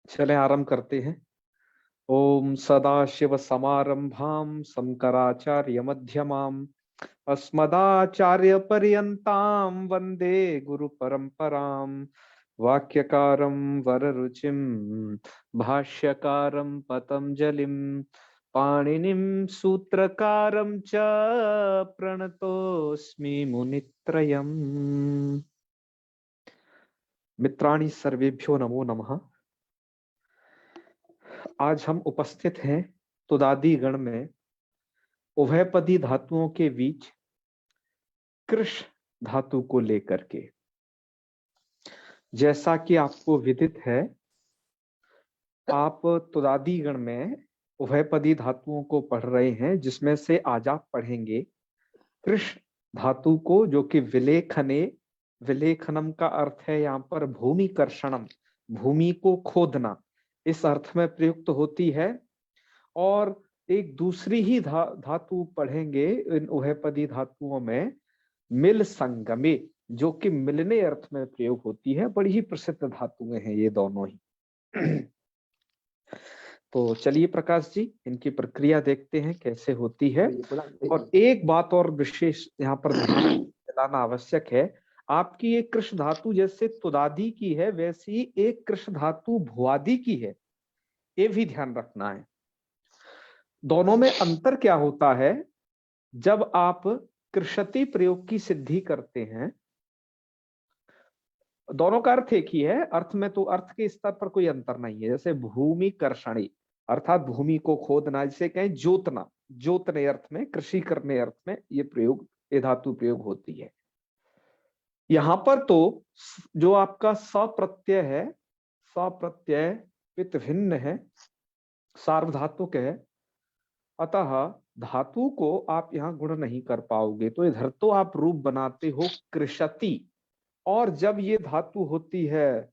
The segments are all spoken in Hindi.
चले आरंभ करते हैं। ओम सदाशिव समारंभां शंकराचार्य मध्यमाम् अस्मदाचार्य पर्यन्तां वंदे गुरु परंपरां। वाक्यकारं वररुचिं भाष्यकारं पतंजलिं पाणिनिं सूत्रकारं च प्रणतोऽस्मि मुनित्रयम्। मित्राणि सर्वेभ्यो नमो नमः। आज हम उपस्थित हैं तुदादी गण में उभयपदी धातुओं के बीच कृष धातु को लेकर के। जैसा कि आपको विदित है, आप तुदादी गण में उभयपदी धातुओं को पढ़ रहे हैं, जिसमें से आज आप पढ़ेंगे कृष धातु को, जो कि विलेखने, विलेखनम का अर्थ है यहाँ पर भूमि कर्षणम, भूमि को खोदना, इस अर्थ में प्रयुक्त होती है। और एक दूसरी ही धातु पढ़ेंगे इन उभयपदी धातुओं में, मिल संगमे, जो कि मिलने अर्थ में प्रयोग होती है। बड़ी ही प्रसिद्ध धातुएं हैं ये दोनों ही। तो चलिए प्रकाश जी, इनकी प्रक्रिया देखते हैं कैसे होती है। और एक बात और विशेष यहाँ पर ध्यान दिलाना आवश्यक है, आपकी एक कृष धातु जैसे तुदादी की है, वैसी एक कृष धातु भुआदी की है, ये भी ध्यान रखना है। दोनों में अंतर क्या होता है? जब आप कृषति प्रयोग की सिद्धि करते हैं, दोनों का अर्थ एक ही है, अर्थ में तो अर्थ के स्तर पर कोई अंतर नहीं है। जैसे भूमि कर्षणी अर्थात भूमि को खोदना, जिसे कहें जोतना, जोतने अर्थ में, कृषि करने अर्थ में ये प्रयोग, ये धातु प्रयोग होती है। यहां पर तो जो आपका सप्रत्यय है, सप्रत्यय पित भिन्न है, सार्वधातुक है, अतः धातु को आप यहाँ गुण नहीं कर पाओगे। तो इधर तो आप रूप बनाते हो कृषति, और जब ये धातु होती है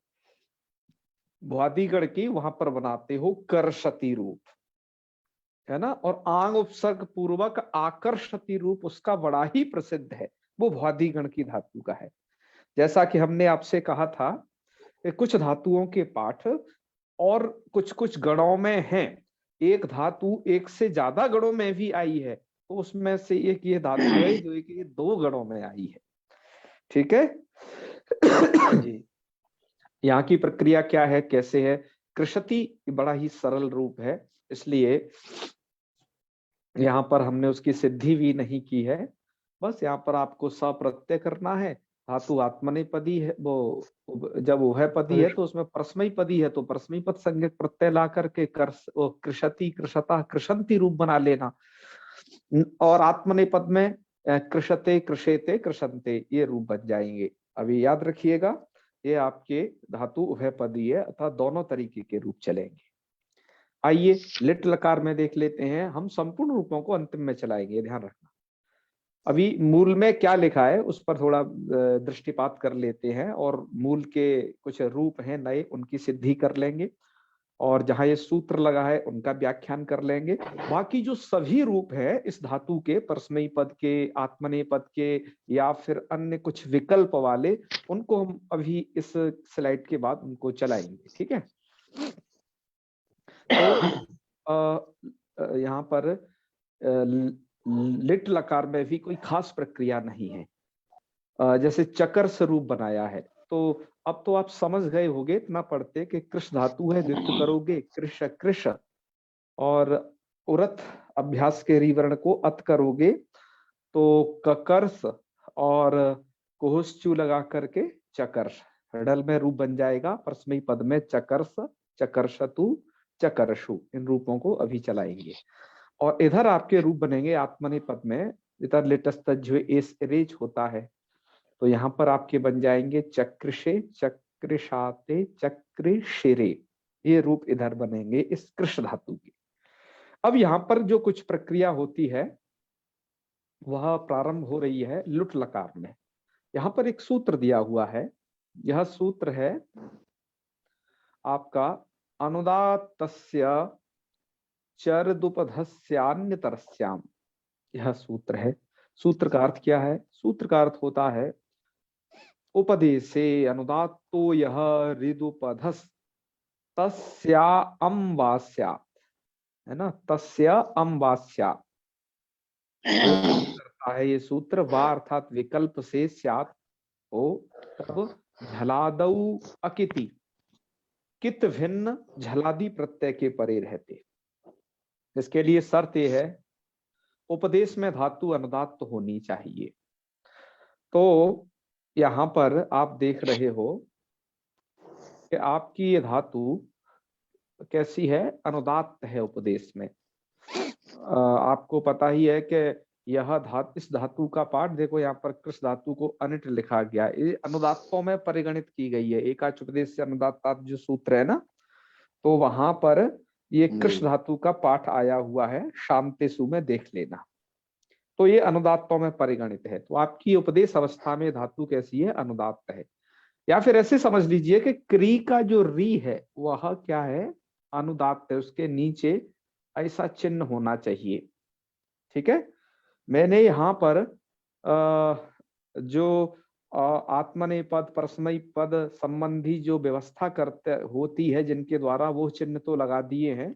भुआदिगण की, वहां पर बनाते हो कर्षति रूप, है ना। और आंग उपसर्ग पूर्वक आकर्षति रूप उसका बड़ा ही प्रसिद्ध है, वो भुआदिगण की धातु का है। जैसा कि हमने आपसे कहा था, कुछ धातुओं के पाठ और कुछ कुछ गणों में हैं, एक धातु एक से ज्यादा गणों में भी आई है, तो उसमें से एक ये धातु है जो कि ये 2 गणों में आई है। ठीक है जी। यहाँ की प्रक्रिया क्या है, कैसे है? कृषति बड़ा ही सरल रूप है, इसलिए यहाँ पर हमने उसकी सिद्धि भी नहीं की है। बस यहाँ पर आपको सप्रत्यय करना है। धातु आत्मनेपदी है, वो जब उभयपदी है तो उसमें परस्मयी पदी है, तो परस्मयी पद संज्ञक प्रत्यय ला करके कृषति, कृषता, कृषंति रूप बना लेना। और आत्मनेपद में कृषते, कृषेते, कृषंते, ये रूप बन जाएंगे। अभी याद रखिएगा, ये आपके धातु उभयपदी है, अर्थात दोनों तरीके के रूप चलेंगे। आइए लिट लकार में देख लेते हैं, हम संपूर्ण रूपों को अंतिम में चलाएंगे, ध्यान रखना। अभी मूल में क्या लिखा है उस पर थोड़ा दृष्टिपात कर लेते हैं, और मूल के कुछ रूप हैं नए, उनकी सिद्धि कर लेंगे, और जहां ये सूत्र लगा है उनका व्याख्यान कर लेंगे। बाकी जो सभी रूप है इस धातु के, परस्मयी पद के, आत्मनेय पद के, या फिर अन्य कुछ विकल्प वाले, उनको हम अभी इस स्लाइड के बाद उनको चलाएंगे। ठीक है। तो यहाँ पर लिट लकार में भी कोई खास प्रक्रिया नहीं है। जैसे चकर स्वरूप बनाया है, तो अब तो आप समझ गए होंगे इतना पढ़ते कि कृष धातु है, द्वित्व करोगे कृष कृष, और उरथ अभ्यास के रिवर्ण को अत करोगे तो ककर्ष, और कोहश्चू लगा करके चकर्ष, डल में रूप बन जाएगा। परस्मयी पद में चकर्ष, चकर्षतु, चकर्षु, इन रूपों को अभी चलाएंगे। और इधर आपके रूप बनेंगे आत्मनेय पद में, इधर लेटेस्ट जो एस होता है, तो यहाँ पर आपके बन जाएंगे चक्रिशे, चक्रिशाते, चक्रिशिरे, ये रूप इधर बनेंगे इस कृष धातु की। अब यहाँ पर जो कुछ प्रक्रिया होती है वह प्रारंभ हो रही है लुट लकार में। यहाँ पर एक सूत्र दिया हुआ है, यह सूत्र है आपका अनुदात्तस्य चरदुपधस्यान्यतरस्याम, यह सूत्र है। सूत्र का अर्थ क्या है? सूत्र का अर्थ होता है उपदेशे अनुदात्तो यह रिदुपधस तस्या अम वा स्यात्, है ना, तस्या अम वा स्यात्। करता है ये सूत्र, वा अर्थात विकल्प से, स्यात् हो, तब झलादऊ अकिति, कित भिन्न झलादि प्रत्यय के परे रहते। इसके लिए शर्त यह है, उपदेश में धातु अनुदात्त होनी चाहिए। तो यहां पर आप देख रहे हो कि आपकी ये धातु कैसी है, अनुदात्त है उपदेश में। आपको पता ही है कि यह धातु, इस धातु का पाठ देखो, यहाँ पर कृष धातु को अनिट लिखा गया, ये अनुदात्तों में परिगणित की गई है। एकाच उपदेश से अनुदात्त जो सूत्र है ना, तो वहां पर ये कृष धातु का पाठ आया हुआ है, शांतेसु में देख लेना। तो ये अनुदात्तों में परिगणित है। तो आपकी उपदेश अवस्था में धातु कैसी है, अनुदात्त है। या फिर ऐसे समझ लीजिए कि क्री का जो री है वह क्या है, अनुदात्त है, उसके नीचे ऐसा चिन्ह होना चाहिए। ठीक है, मैंने यहाँ पर जो आत्मनेपद परस्मैपद पद संबंधी जो व्यवस्था करते होती है, जिनके द्वारा वो चिन्ह तो लगा दिए हैं,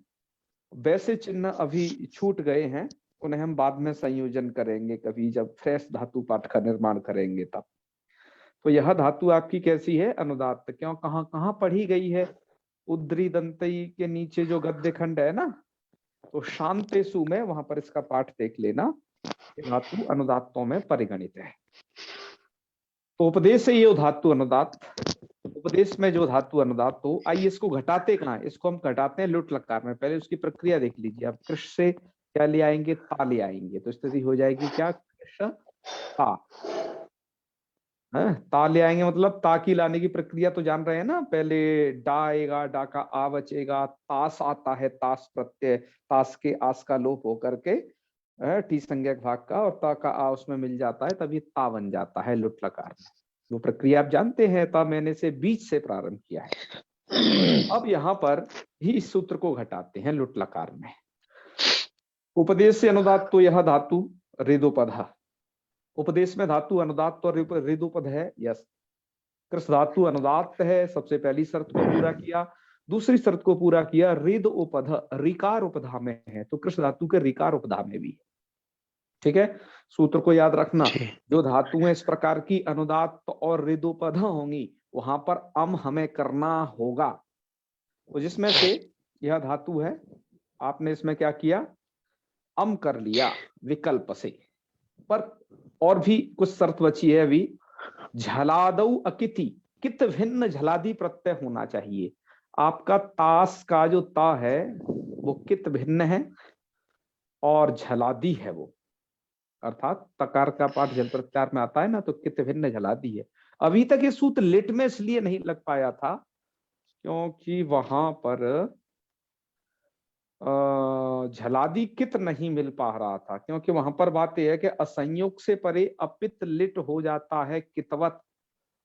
वैसे चिन्ह अभी छूट गए हैं, उन्हें हम बाद में संयोजन करेंगे कभी, जब फ्रेश धातु पाठ का निर्माण करेंगे तब। तो यह धातु आपकी कैसी है, अनुदात्त। क्यों, कहाँ कहाँ पढ़ी गई है, उद्री दंतई के नीचे जो गद्य खंड है ना, तो शांतेसु में वहां पर इसका पाठ देख लेना, धातु अनुदात्तों में परिगणित है। तो उपदेश से ये धातु अनुदात्त, उपदेश में जो धातु अनुदात्त हो। आइए इसको घटाते कहाँ, इसको हम घटाते हैं लुट लकार में। पहले उसकी प्रक्रिया देख लीजिए। अब कृष से क्या ले आएंगे, ता ले आएंगे, तो स्थिति हो जाएगी क्या, कृष ता, ता ले आएंगे, मतलब ता की लाने की प्रक्रिया तो जान रहे हैं ना। पहले डा आएगा, डा का आ बचेगा, तास आता है, तास प्रत्यय, तास के आस का लोप होकर के टी संज्ञक भाग का, और ता का आ उसमें मिल जाता है, तभी ता बन जाता है लुट लकार में। वो प्रक्रिया आप जानते हैं, ता मैंने से बीच से प्रारंभ किया है। अब यहाँ पर ही इस सूत्र को घटाते हैं लुट लकार में। उपदेश से अनुदात्त, तो यह धातु रेदोपद, उपदेश में धातु अनुदात्त और रेदोपद है। यस, कृष धातु अनुदात्त है, सबसे पहली शर्त को पूरा किया। दूसरी शर्त को पूरा किया, रेद उपध रिकार उपधा में है, तो कृष धातु के रिकार उपधा में भी है। ठीक है, सूत्र को याद रखना। जो धातुएं इस प्रकार की अनुदात्त और रेदोपध होंगी, वहां पर अम हमें करना होगा। तो जिसमें से यह धातु है, आपने इसमें क्या किया, अम कर लिया विकल्प से। पर और भी कुछ शर्त बची है अभी। झलादऊ अकिति, कित भिन्न झलादी प्रत्यय होना चाहिए। आपका तास का जो ता है वो कित भिन्न है और झलादी है वो, अर्थात तकार का पाठ जल प्रत्यार में आता है ना, तो कित भिन्न झलादी है। अभी तक ये सूत्र लिट में इसलिए नहीं लग पाया था क्योंकि वहां पर झलादी कित नहीं मिल पा रहा था, क्योंकि वहां पर बात यह है कि असंयोग से परे अपित लिट हो जाता है कितवत,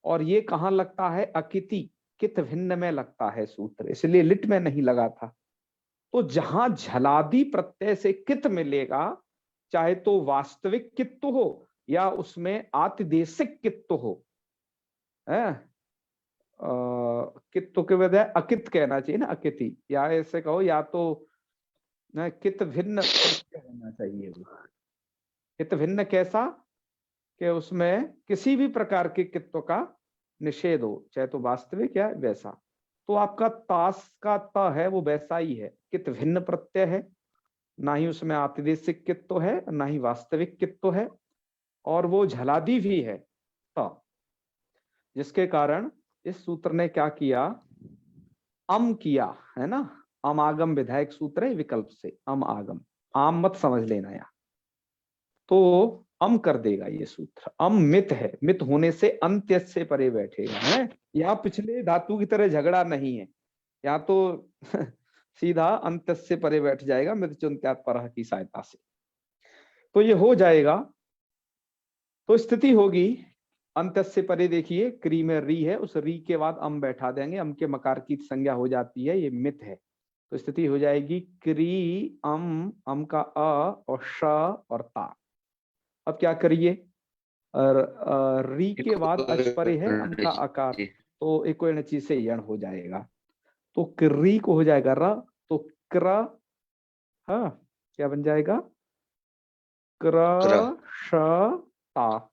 और ये कहाँ लगता है, अकिति, कित भिन्न में लगता है सूत्र, इसलिए लिट में नहीं लगा था। तो जहां झलादी प्रत्यय से कित मिलेगा, चाहे तो वास्तविक कित्त हो या उसमें आतिदेशिक कित्त हो, कित्त के बजाय अकित कहना चाहिए ना, अकिति, या ऐसे कहो, या तो कित भिन्न होना चाहिए। कित भिन्न कैसा, कि उसमें किसी भी प्रकार के कित्व का निषेध हो, चाहे तो वास्तविक या वैसा। तो आपका तास का ता है वो वैसा ही है, कित भिन्न प्रत्यय है, ना ही उसमें आतिदेशिक कित्व है, ना ही वास्तविक कित्व है, और वो झलादी भी है ता, जिसके कारण इस सूत्र ने क्या किया, अम किया, है ना। अम आगम विधायक सूत्र है, विकल्प से अम आगम, आम मत समझ लेना यार। तो अम कर देगा ये सूत्र। अम मित है, मित होने से अंत्य से परे बैठेगा, है। यहाँ पिछले धातु की तरह झगड़ा नहीं है, यहाँ तो सीधा अंत्य से परे बैठ जाएगा मित चुन्त्यात परह की सहायता से। तो ये हो जाएगा, तो स्थिति होगी अंत्य से परे। देखिए क्री में री है, उस री के बाद अम बैठा देंगे, अम के मकार की संज्ञा हो जाती है, ये मित है। तो स्थिति हो जाएगी क्री अम का अ और श और ता। अब क्या करिए, री के बाद अच परे है अम का आकार, तो एक चीज से यण हो जाएगा। तो क्री को हो जाएगा र, तो क्र, हाँ क्या बन जाएगा, क्र श ता।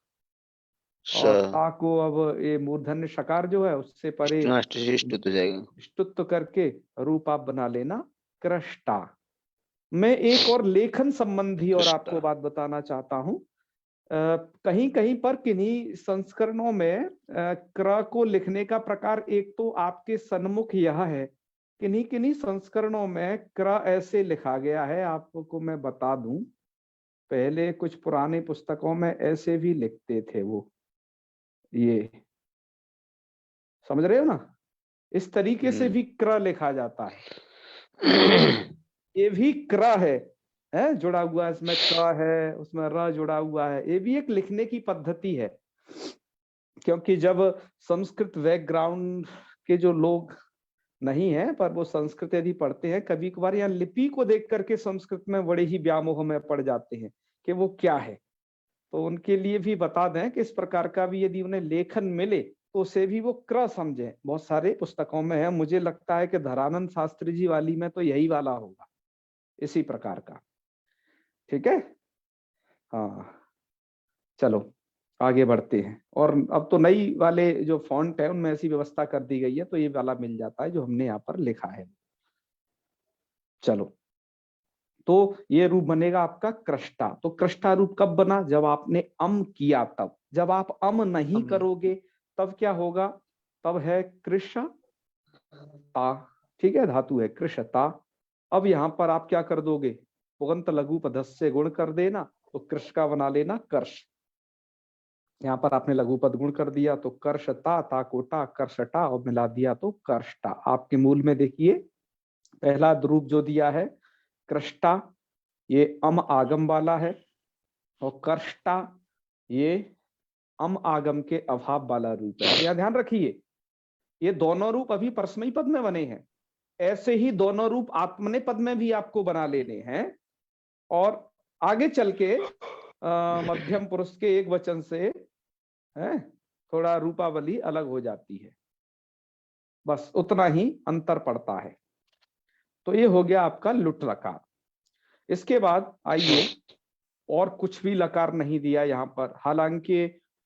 और ता को अब ये मूर्धन्य शकार जो है उससे परे ष्टुत हो जाएगा, ष्टुत्व करके रूप आप बना लेना कृष्टा। मैं एक और लेखन संबंधी और आपको बात बताना चाहता हूं। कहीं कहीं पर किन्हीं संस्करणों में क्र को लिखने का प्रकार एक तो आपके सन्मुख यह है, किन्हीं किन्हीं संस्करणों में क्र ऐसे लिखा गया है, आपको मैं बता दूं। पहले कुछ पुराने पुस्तकों में ऐसे भी लिखते थे वो, ये समझ रहे हो ना, इस तरीके से भी क्र लिखा जाता है। ये भी क्र है जुड़ा हुआ है, इसमें क है, उसमें र जुड़ा हुआ है। ये भी एक लिखने की पद्धति है, क्योंकि जब संस्कृत बैकग्राउंड के जो लोग नहीं है पर वो संस्कृत यदि पढ़ते हैं, कभी कभार यहाँ लिपि को देख करके संस्कृत में बड़े ही व्यामोह में पड़ जाते हैं कि वो क्या है। तो उनके लिए भी बता दें कि इस प्रकार का भी यदि उन्हें लेखन मिले तो उसे भी वो क्र समझे। बहुत सारे पुस्तकों में है, मुझे लगता है कि धरानंद शास्त्री जी वाली में तो यही वाला होगा, इसी प्रकार का। ठीक है, हाँ चलो आगे बढ़ते हैं। और अब तो नई वाले जो फॉन्ट है उनमें ऐसी व्यवस्था कर दी गई है, तो ये वाला मिल जाता है जो हमने यहाँ पर लिखा है। चलो, तो ये रूप बनेगा आपका कृष्टा। तो कृष्टा रूप कब बना, जब आपने अम किया तब। जब आप अम नहीं करोगे तब क्या होगा, तब है कृषता। ठीक है, धातु है कृषता। अब यहाँ पर आप क्या कर दोगे, पुगंत लघु पदस्य से गुण कर देना, तो कृष का बना लेना कर्ष। यहाँ पर आपने लघु पद गुण कर दिया तो कर्षता, ता कोटा कर्षटा, और मिला दिया तो कर्षटा। आपके मूल में देखिए पहला रूप जो दिया है कृष्टा, ये अम आगम वाला है, और कर्ष्टा ये अम आगम के अभाव वाला रूप है। अब यहाँ ध्यान रखिए, ये दोनों रूप अभी परस्मयी पद में बने हैं, ऐसे ही दोनों रूप आत्मनेपद पद में भी आपको बना लेने हैं। और आगे चल के मध्यम पुरुष के एक वचन से है थोड़ा रूपावली अलग हो जाती है, बस उतना ही अंतर पड़ता है। तो ये हो गया आपका लुट लकार। इसके बाद आइए, और कुछ भी लकार नहीं दिया यहाँ पर, हालांकि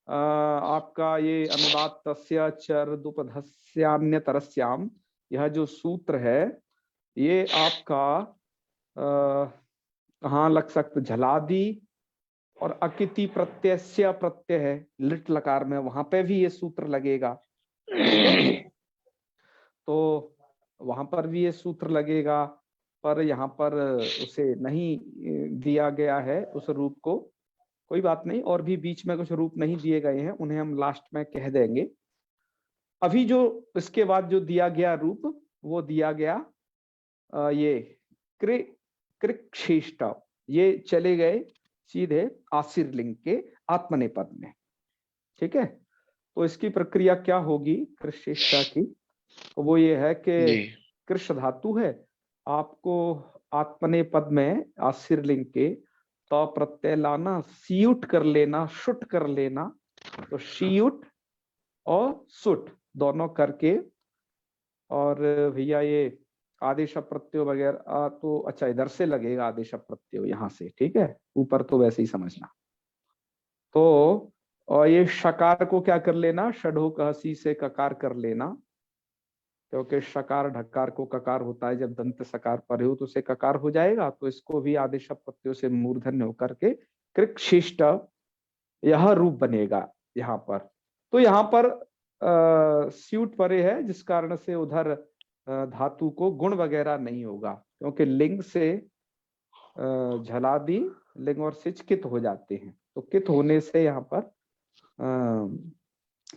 आपका ये अनुदात तस्य चर दुपधस्यान्य तरस्याम, यह जो सूत्र है ये आपका कहाँ लग सकता, झलादी और अकिति प्रत्यय प्रत्यय है लिट लकार में, वहां पे भी ये सूत्र लगेगा। ठीक है, तो वहां पर भी ये सूत्र लगेगा, पर यहाँ पर उसे नहीं दिया गया है उस रूप को। कोई बात नहीं, और भी बीच में कुछ रूप नहीं दिए गए हैं, उन्हें हम लास्ट में कह देंगे। अभी जो इसके बाद जो दिया गया रूप वो दिया गया ये कृक्षेष्ट, ये चले गए सीधे आशीर्लिंग के आत्मनेपद में। ठीक है, तो इसकी प्रक्रिया क्या होगी कृष्णेष्टा की, तो वो ये है कि कृष्ण धातु है, आपको आत्मनेपद में आशीर्लिंग के तो प्रत्यय लाना, सीयुट कर लेना, शुट कर लेना, तो शीयुट और सुट दोनों करके। और भैया ये आदेश प्रत्यय वगैरह तो अच्छा इधर से लगेगा आदेश प्रत्यय यहाँ से, ठीक है, ऊपर तो वैसे ही समझना। तो और ये शकार को क्या कर लेना, षडो कहसी से ककार कर लेना, क्योंकि शकार ढकार को ककार होता है, जब दंत सकार परे हो तो उसे ककार हो जाएगा, तो इसको भी आदेश प्रत्यय से मूर्धन्य होकर के कृक्षिष्ट यह रूप बनेगा यहाँ पर। तो यहाँ पर स्यूट परे है, जिस कारण से उधर धातु को गुण वगैरह नहीं होगा, क्योंकि लिंग से झलादी लिंग और सिच कित हो जाते हैं, तो कित होने से यहाँ पर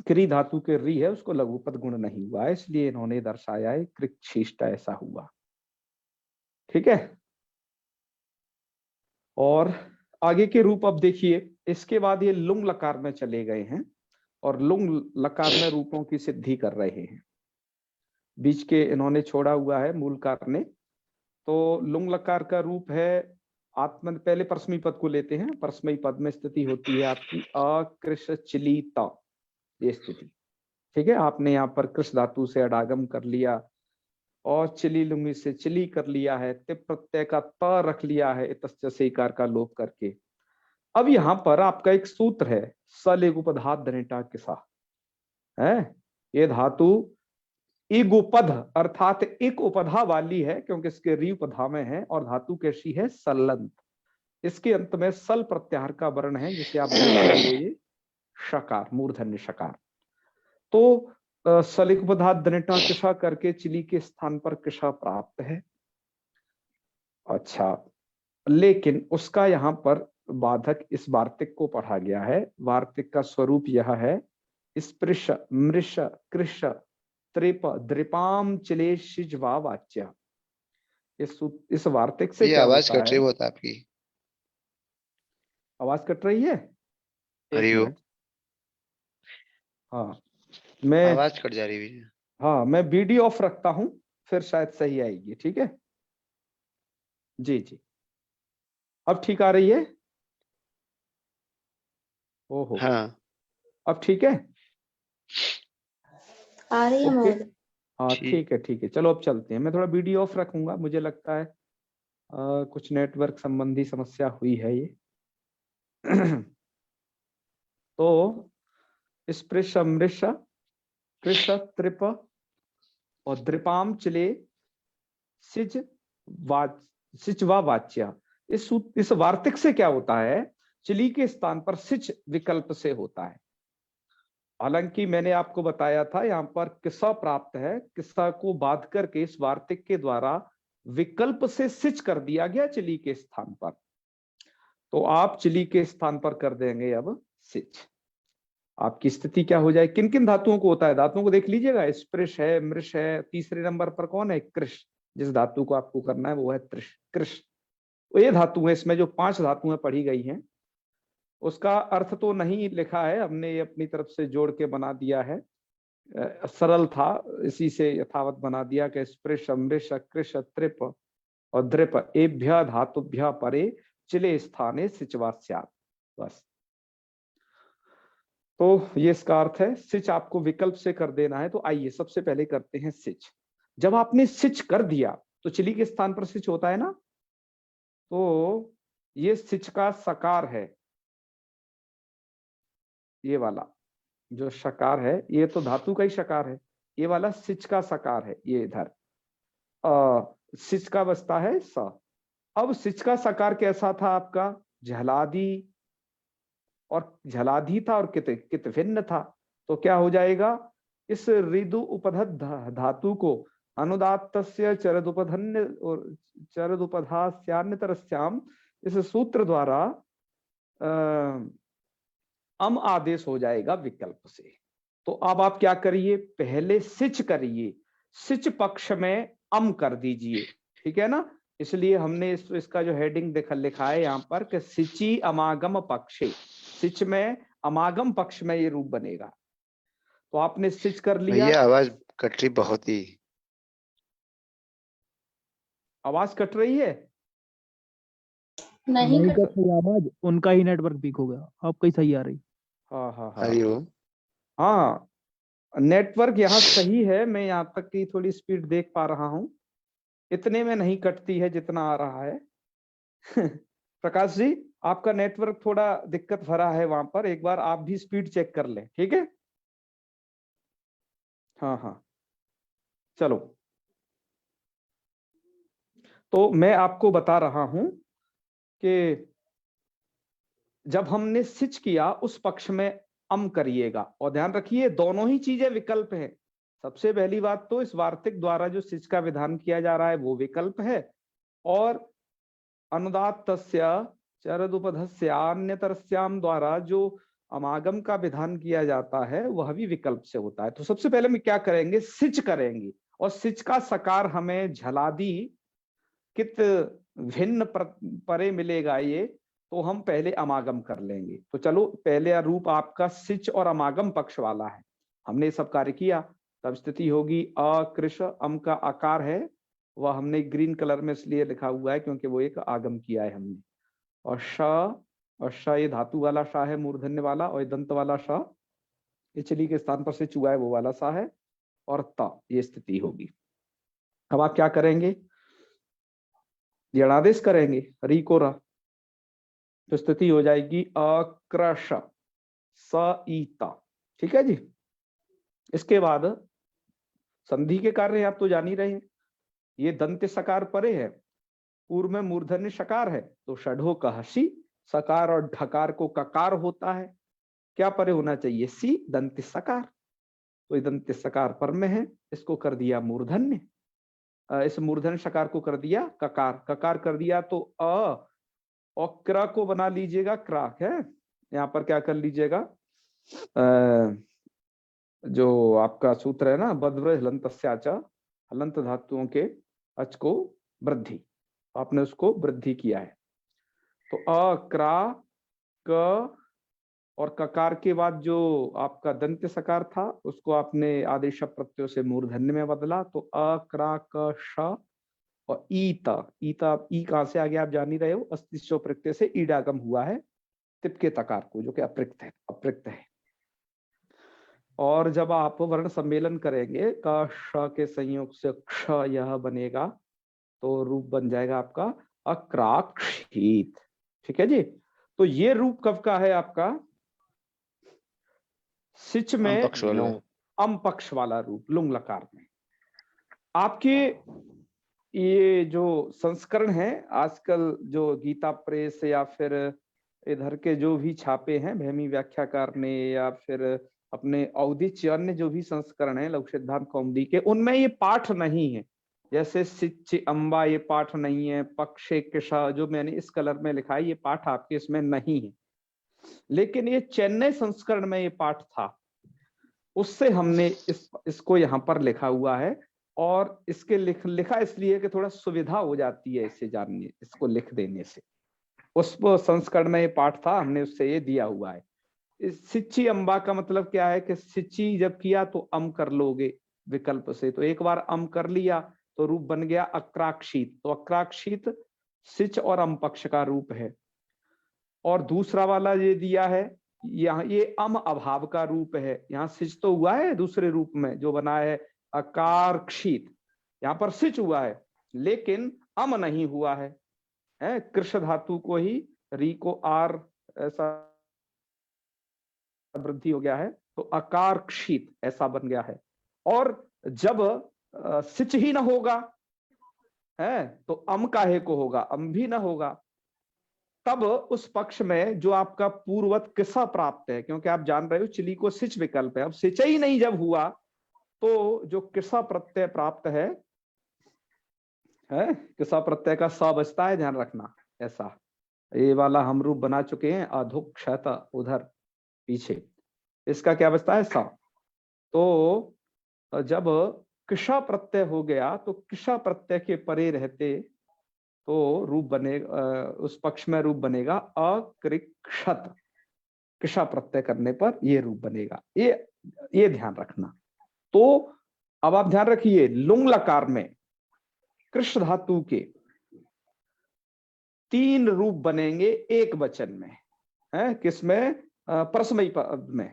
क्री धातु के री है उसको लघुपद गुण नहीं हुआ है, इसलिए इन्होंने दर्शाया है कृच्छिष्ट ऐसा हुआ। ठीक है, और आगे के रूप अब देखिए, इसके बाद ये लुंग लकार में चले गए हैं और लुंग लकार में रूपों की सिद्धि कर रहे हैं। बीच के इन्होंने छोड़ा हुआ है मूलकार ने। तो लुंग लकार का रूप है आत्मन, पहले परस्मयी पद को लेते हैं, परस्मयी पद में स्थिति होती है आपकी अकृशचिलिता, ये स्थिति। ठीक है, आपने यहाँ पर कृष धातु से अडागम कर लिया और चिली लुंगी से चिली कर लिया है, तिप प्रत्यय का त रख लिया है इतस्य से इकार का लोप करके। अब यहाँ पर आपका एक सूत्र है, सलेगुपधात दनेटा किसा है। ये धातु इग उपध अर्थात एक उपधा वाली है, क्योंकि इसके री उपधा में है, और धातु कैसी है, सलंत। इसके अंत में सल प्रत्याहार का वर्ण है, जिसे आप देख रहे हो ये शकार, मूर्धन्य शकार। तो सलिगुपधात दनेटा किसा करके चिली के स्थान पर किसा प्राप्त है। अच्छा, लेकिन उसका यहाँ पर बाधक इस वार्तिक को पढ़ा गया है। वार्तिक का स्वरूप यह है, स्पृश मृष कृष त्रिप द्रिपाम चिले शिजवा वाच्य। इस वार्तिक से ये क्या आवाज होता कट रही है। बहुत आपकी। आवाज कट रही है, एक हरिओम। मिनट। हाँ मैं आवाज कट जा रही है। हाँ मैं वीडियो ऑफ रखता हूं, फिर शायद सही आएगी। ठीक है जी जी, अब ठीक आ रही है। ओहो, हाँ अब ठीक है, आ रही है ओके। महोदय। हाँ ठीक। ठीक है, चलो अब चलते हैं। मैं थोड़ा वीडियो ऑफ रखूंगा, मुझे लगता है कुछ नेटवर्क संबंधी समस्या हुई है ये। तो स्पृश मृष कृष त्रिप और द्रिपाम चिले सिज सिचवा वाच्य। इस वार्तिक से क्या होता है, चिली के स्थान पर सिच विकल्प से होता है। हालांकि मैंने आपको बताया था यहाँ पर किस्सा प्राप्त है, किस्सा को बाध करके इस वार्तिक के द्वारा विकल्प से सिच कर दिया गया चिली के स्थान पर। तो आप चिली के स्थान पर कर देंगे अब सिच। आपकी स्थिति क्या हो जाए, किन किन धातुओं को होता है, धातुओं को देख लीजिएगा। स्पृश है, मृष है, तीसरे नंबर पर कौन है, कृष। जिस धातु को आपको करना है वो है त्रिश कृष। तो ये धातु है, इसमें जो 5 धातुएं पढ़ी गई हैं उसका अर्थ तो नहीं लिखा है हमने, ये अपनी तरफ से जोड़ के बना दिया है। सरल था, इसी से यथावत बना दिया कि स्पृश मृष कृष त्रिप और द्रिप एभ्य धातुभ्य परे चिले स्थाने सिचवा स्यात्। बस, तो ये इसका अर्थ है। सिच आपको विकल्प से कर देना है। तो आइए सबसे पहले करते हैं सिच। जब आपने सिच कर दिया तो चिली के स्थान पर सिच होता है ना, तो ये सिच का सकार है, ये वाला जो शकार है, ये तो धातु का ही शकार है। ये वाला सिच का सकार है, ये इधर सिच का बसता है स। अब सिच का सकार कैसा था आपका, झलादी, और झलाधी था और कित भिन्न था। तो क्या हो जाएगा, इस ऋदु उपधत धातु को अनुदात्तस्य चरदुपधन्य और चरदुपधास्यान्यतरस्याम, इस सूत्र द्वारा अम आदेश हो जाएगा विकल्प से। तो अब आप क्या करिए, पहले सिच करिए, सिच पक्ष में अम कर दीजिए। ठीक है ना, इसलिए हमने इसका जो हेडिंग लिखा है यहाँ पर कि सिची अमागम पक्षे। सिच में अमागम पक्ष में ये रूप बनेगा। तो आपने सिच कर लिया। भैया आवाज कट रही बहुत ही। आवाज कट रही है, नहीं नहीं कट कट रही आवाज, उनका ही नेटवर्क वीक हो गया, आपका ही सही आ रही। हाँ हाँ हाँ हरिओम। हाँ, नेटवर्क यहाँ सही है। मैं यहाँ तक की थोड़ी स्पीड देख पा रहा हूँ, इतने में नहीं कटती है जितना आ रहा है। प्रकाश जी, आपका नेटवर्क थोड़ा दिक्कत भरा है वहां पर, एक बार आप भी स्पीड चेक कर लें। ठीक है, हाँ हाँ चलो। तो मैं आपको बता रहा हूं कि जब हमने सिच किया उस पक्ष में अम करिएगा, और ध्यान रखिए दोनों ही चीजें विकल्प है। सबसे पहली बात तो इस वार्तिक द्वारा जो सिच का विधान किया जा रहा है वो विकल्प है, और अनुदात्तस्य चरदुपधस्यान्यतरस्याम द्वारा जो अमागम का विधान किया जाता है वह भी विकल्प से होता है। तो सबसे पहले हम क्या करेंगे, सिच करेंगे, और सिच का सकार हमें झलादी कित भिन्न परे मिलेगा ये, तो हम पहले अमागम कर लेंगे। तो चलो, पहले रूप आपका सिच और अमागम पक्ष वाला है, हमने सब कार्य किया। तब स्थिति होगी अकृष, अम का आकार है वह हमने ग्रीन कलर में इसलिए लिखा हुआ है क्योंकि वो एक आगम किया है हमने। और श, और श ये धातु वाला श है, मूर्धन्य वाला, और दंत वाला श ये चिली के स्थान पर से चुआ है वो वाला सा है, और त ये स्थिति होगी। अब आप क्या करेंगे, यणादेश करेंगे री को र, तो स्थिति हो जाएगी अक्रश सईता। ठीक है जी। इसके बाद संधि के कार्य आप तो जान ही रहे हैं, ये दंत सकार परे है, पूर्व में मूर्धन्य शकार है, तो षढ़ो का हसी, सकार और ढकार को ककार होता है, क्या परे होना चाहिए, सी दंत सकार, तो ये दंत सकार पर में है, इसको कर दिया मूर्धन्य, इस मूर्धन्य शकार को कर दिया ककार, ककार कर दिया तो अ, और क्र को बना लीजिएगा क्राक है, यहाँ पर क्या कर लीजिएगा, जो आपका सूत्र है ना, बद्र हलंतस्याच, हलंत धातुओं के अच को वृद्धि, आपने उसको वृद्धि किया है, तो अ क्रा क और ककार के बाद जो आपका दंत सकार था उसको आपने आदेश प्रत्यय से मूर्धन्य में बदला, तो अ क्रा क श और ईता, ईता ई कहां से आ गया आप जान ही रहे हो, अस्तित्व प्रत्यय से ईडागम हुआ है तिप के तकार को, जो कि अप्रक्त है, अप्रक्त है। और जब आप वर्ण सम्मेलन करेंगे क श के संयोग से क्ष यह बनेगा, तो रूप बन जाएगा आपका अक्राक्षित। ठीक है जी। तो ये रूप कब का है आपका, सिच में पक्ष वाला अम पक्ष वाला रूप, लुंग लकार में। आपके ये जो संस्करण है आजकल, जो गीता प्रेस या फिर इधर के जो भी छापे हैं भैमी व्याख्याकार ने, या फिर अपने औदिच्य अन्य जो भी संस्करण है लघु सिद्धांत कौमुदी के, उनमें ये पाठ नहीं है, जैसे सिच अम्बा ये पाठ नहीं है, पक्षे किशा जो मैंने इस कलर में लिखा है ये पाठ आपके इसमें नहीं है, लेकिन ये चेन्नई संस्करण में ये पाठ था, उससे हमने इसको यहाँ पर लिखा हुआ है, और इसके लिखा इसलिए कि थोड़ा सुविधा हो जाती है इसे जानने, इसको लिख देने से। उस संस्करण में ये पाठ था, हमने उससे ये दिया हुआ है। इस सिच्ची अम्बा का मतलब क्या है कि सिच्ची जब किया तो अम कर लोगे विकल्प से, तो एक बार अम कर लिया तो रूप बन गया अक्राक्षित, तो अक्राक्षित सिच और अम पक्ष का रूप है। और दूसरा वाला ये दिया है, यहाँ ये अम अभाव का रूप है, यहाँ सिच तो हुआ है दूसरे रूप में जो बना है अकारक्षित, यहाँ पर सिच हुआ है लेकिन अम नहीं हुआ है, कृष्ण धातु को ही री को आर ऐसा वृद्धि हो गया है, तो अकारक्षित ऐसा बन गया है। और जब सिच ही न होगा है तो अम काहे को होगा, अम भी न होगा, तब उस पक्ष में जो आपका पूर्ववत किस्सा प्राप्त है, क्योंकि आप जान रहे हो चिली को सिच विकल्प है, अब सिच ही नहीं जब हुआ तो जो किस्सा प्रत्यय प्राप्त है किस्सा प्रत्यय का स बचता है, ध्यान रखना ऐसा, ये वाला हम रूप बना चुके हैं अधुक क्षत उधर पीछे, इसका क्या बचता है सा, तो जब किशा प्रत्यय हो गया तो किशा प्रत्यय के परे रहते तो रूप बनेगा, उस पक्ष में रूप बनेगा अकृक्षत, किशा प्रत्यय करने पर ये रूप बनेगा, ये ध्यान रखना। तो अब आप ध्यान रखिए लुंग लकार में कृष्ण धातु के 3 रूप बनेंगे एक वचन में, है किसमें, परस्मयी पद में।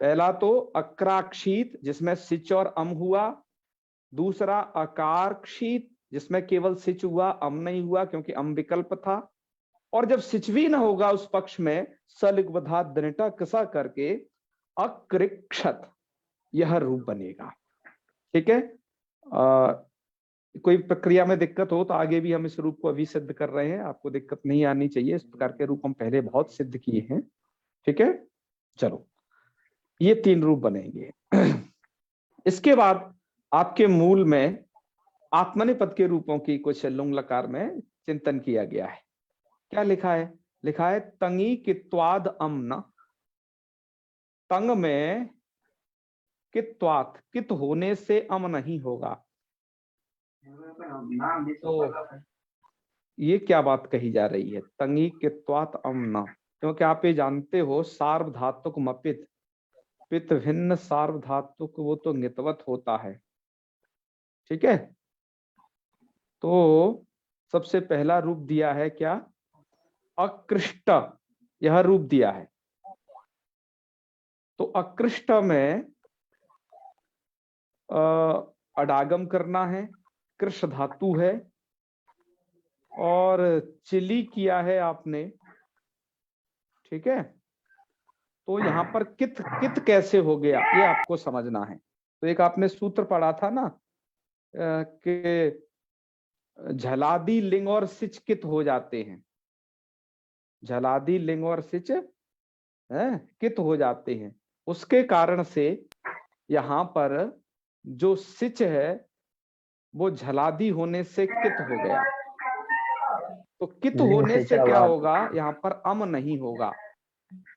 पहला तो अक्राक्षित जिसमें सिच और अम हुआ, दूसरा अकारक्षित जिसमें केवल सिच हुआ अम नहीं हुआ क्योंकि अम विकल्प था, और जब सिच भी न होगा उस पक्ष में सलिग्वधा दनिटा कसा करके अकृक्षत यह रूप बनेगा। ठीक है, कोई प्रक्रिया में दिक्कत हो तो आगे भी हम इस रूप को अभी सिद्ध कर रहे हैं, आपको दिक्कत नहीं आनी चाहिए, इस प्रकार के रूप हम पहले बहुत सिद्ध किए हैं। ठीक है, चलो ये 3 रूप बनेंगे। इसके बाद आपके मूल में आत्मनेपद के रूपों की कुछ लुंग लकार में चिंतन किया गया है। क्या लिखा है, लिखा है तंगी कित्वाद अम्न, तंग में कित्वात कित होने से अम नहीं होगा, तो ये क्या बात कही जा रही है, तंगी कित्वात अम्न, क्योंकि आप ये जानते हो सार्वधातुक मपित, पित भिन्न सार्वधातुक वो तो नितवत होता है। ठीक है, तो सबसे पहला रूप दिया है क्या, अकृष्ट, यह रूप दिया है, तो अकृष्ट में अडागम करना है, कृष धातु है और चिली किया है आपने, ठीक है। तो यहाँ पर कित कित कैसे हो गया ये आपको समझना है। तो एक आपने सूत्र पढ़ा था ना कि झलादी लिंग और सिच कित हो जाते हैं, झलादी लिंग और सिच कित हो जाते हैं। उसके कारण से यहाँ पर जो सिच है वो झलादी होने से कित हो गया। तो कित लिंग होने से से क्या बात होगा, यहाँ पर अम नहीं होगा।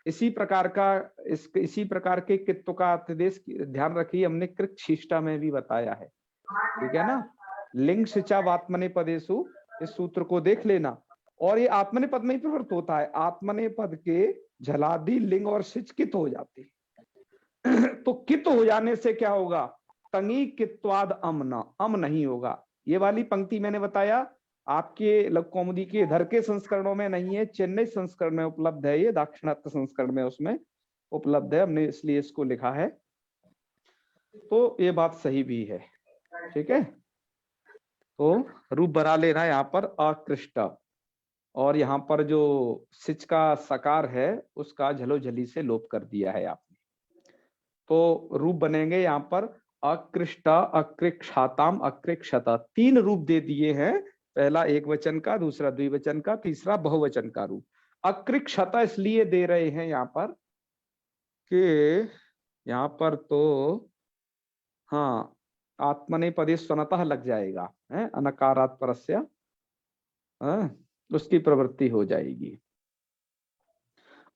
इसी प्रकार का इसी प्रकार के कित्व का आदेश ध्यान रखिए, हमने कृच्छिष्टा में भी बताया है, ठीक है ना। लिंग सिचा आत्मने पदेशु, इस सूत्र को देख लेना। और ये आत्मने पद में ही प्रवृत्त होता है, आत्मने पद के झलादी लिंग और सिच कित हो जाते हैं। तो कित हो जाने से क्या होगा, तंगी कित्वाद अमना, अम नहीं होगा। ये वाली पंक्ति मैंने बताया आपके लघु कौमुदी के इधर के संस्करणों में नहीं है, चेन्नई संस्करण में उपलब्ध है, ये दाक्षिणात्य संस्करण में उसमें उपलब्ध है, हमने इसलिए इसको लिखा है। तो ये बात सही भी है, ठीक है। तो रूप बना लेना है यहाँ पर अकृष्ट, और यहाँ पर जो सिच का सकार है उसका झलोझली से लोप कर दिया है आपने। तो रूप बनेंगे यहाँ पर अकृष्ट, अकृक्षाताम, अकृक्षत, 3 रूप दे दिए हैं। पहला एक वचन का, दूसरा द्विवचन का, तीसरा बहुवचन का रूप। अकृक्षत इसलिए दे रहे हैं यहाँ पर कि यहाँ पर तो हाँ आत्मने पदे स्वनतः लग जाएगा, है अनकारात् परस्य, उसकी प्रवृत्ति हो जाएगी।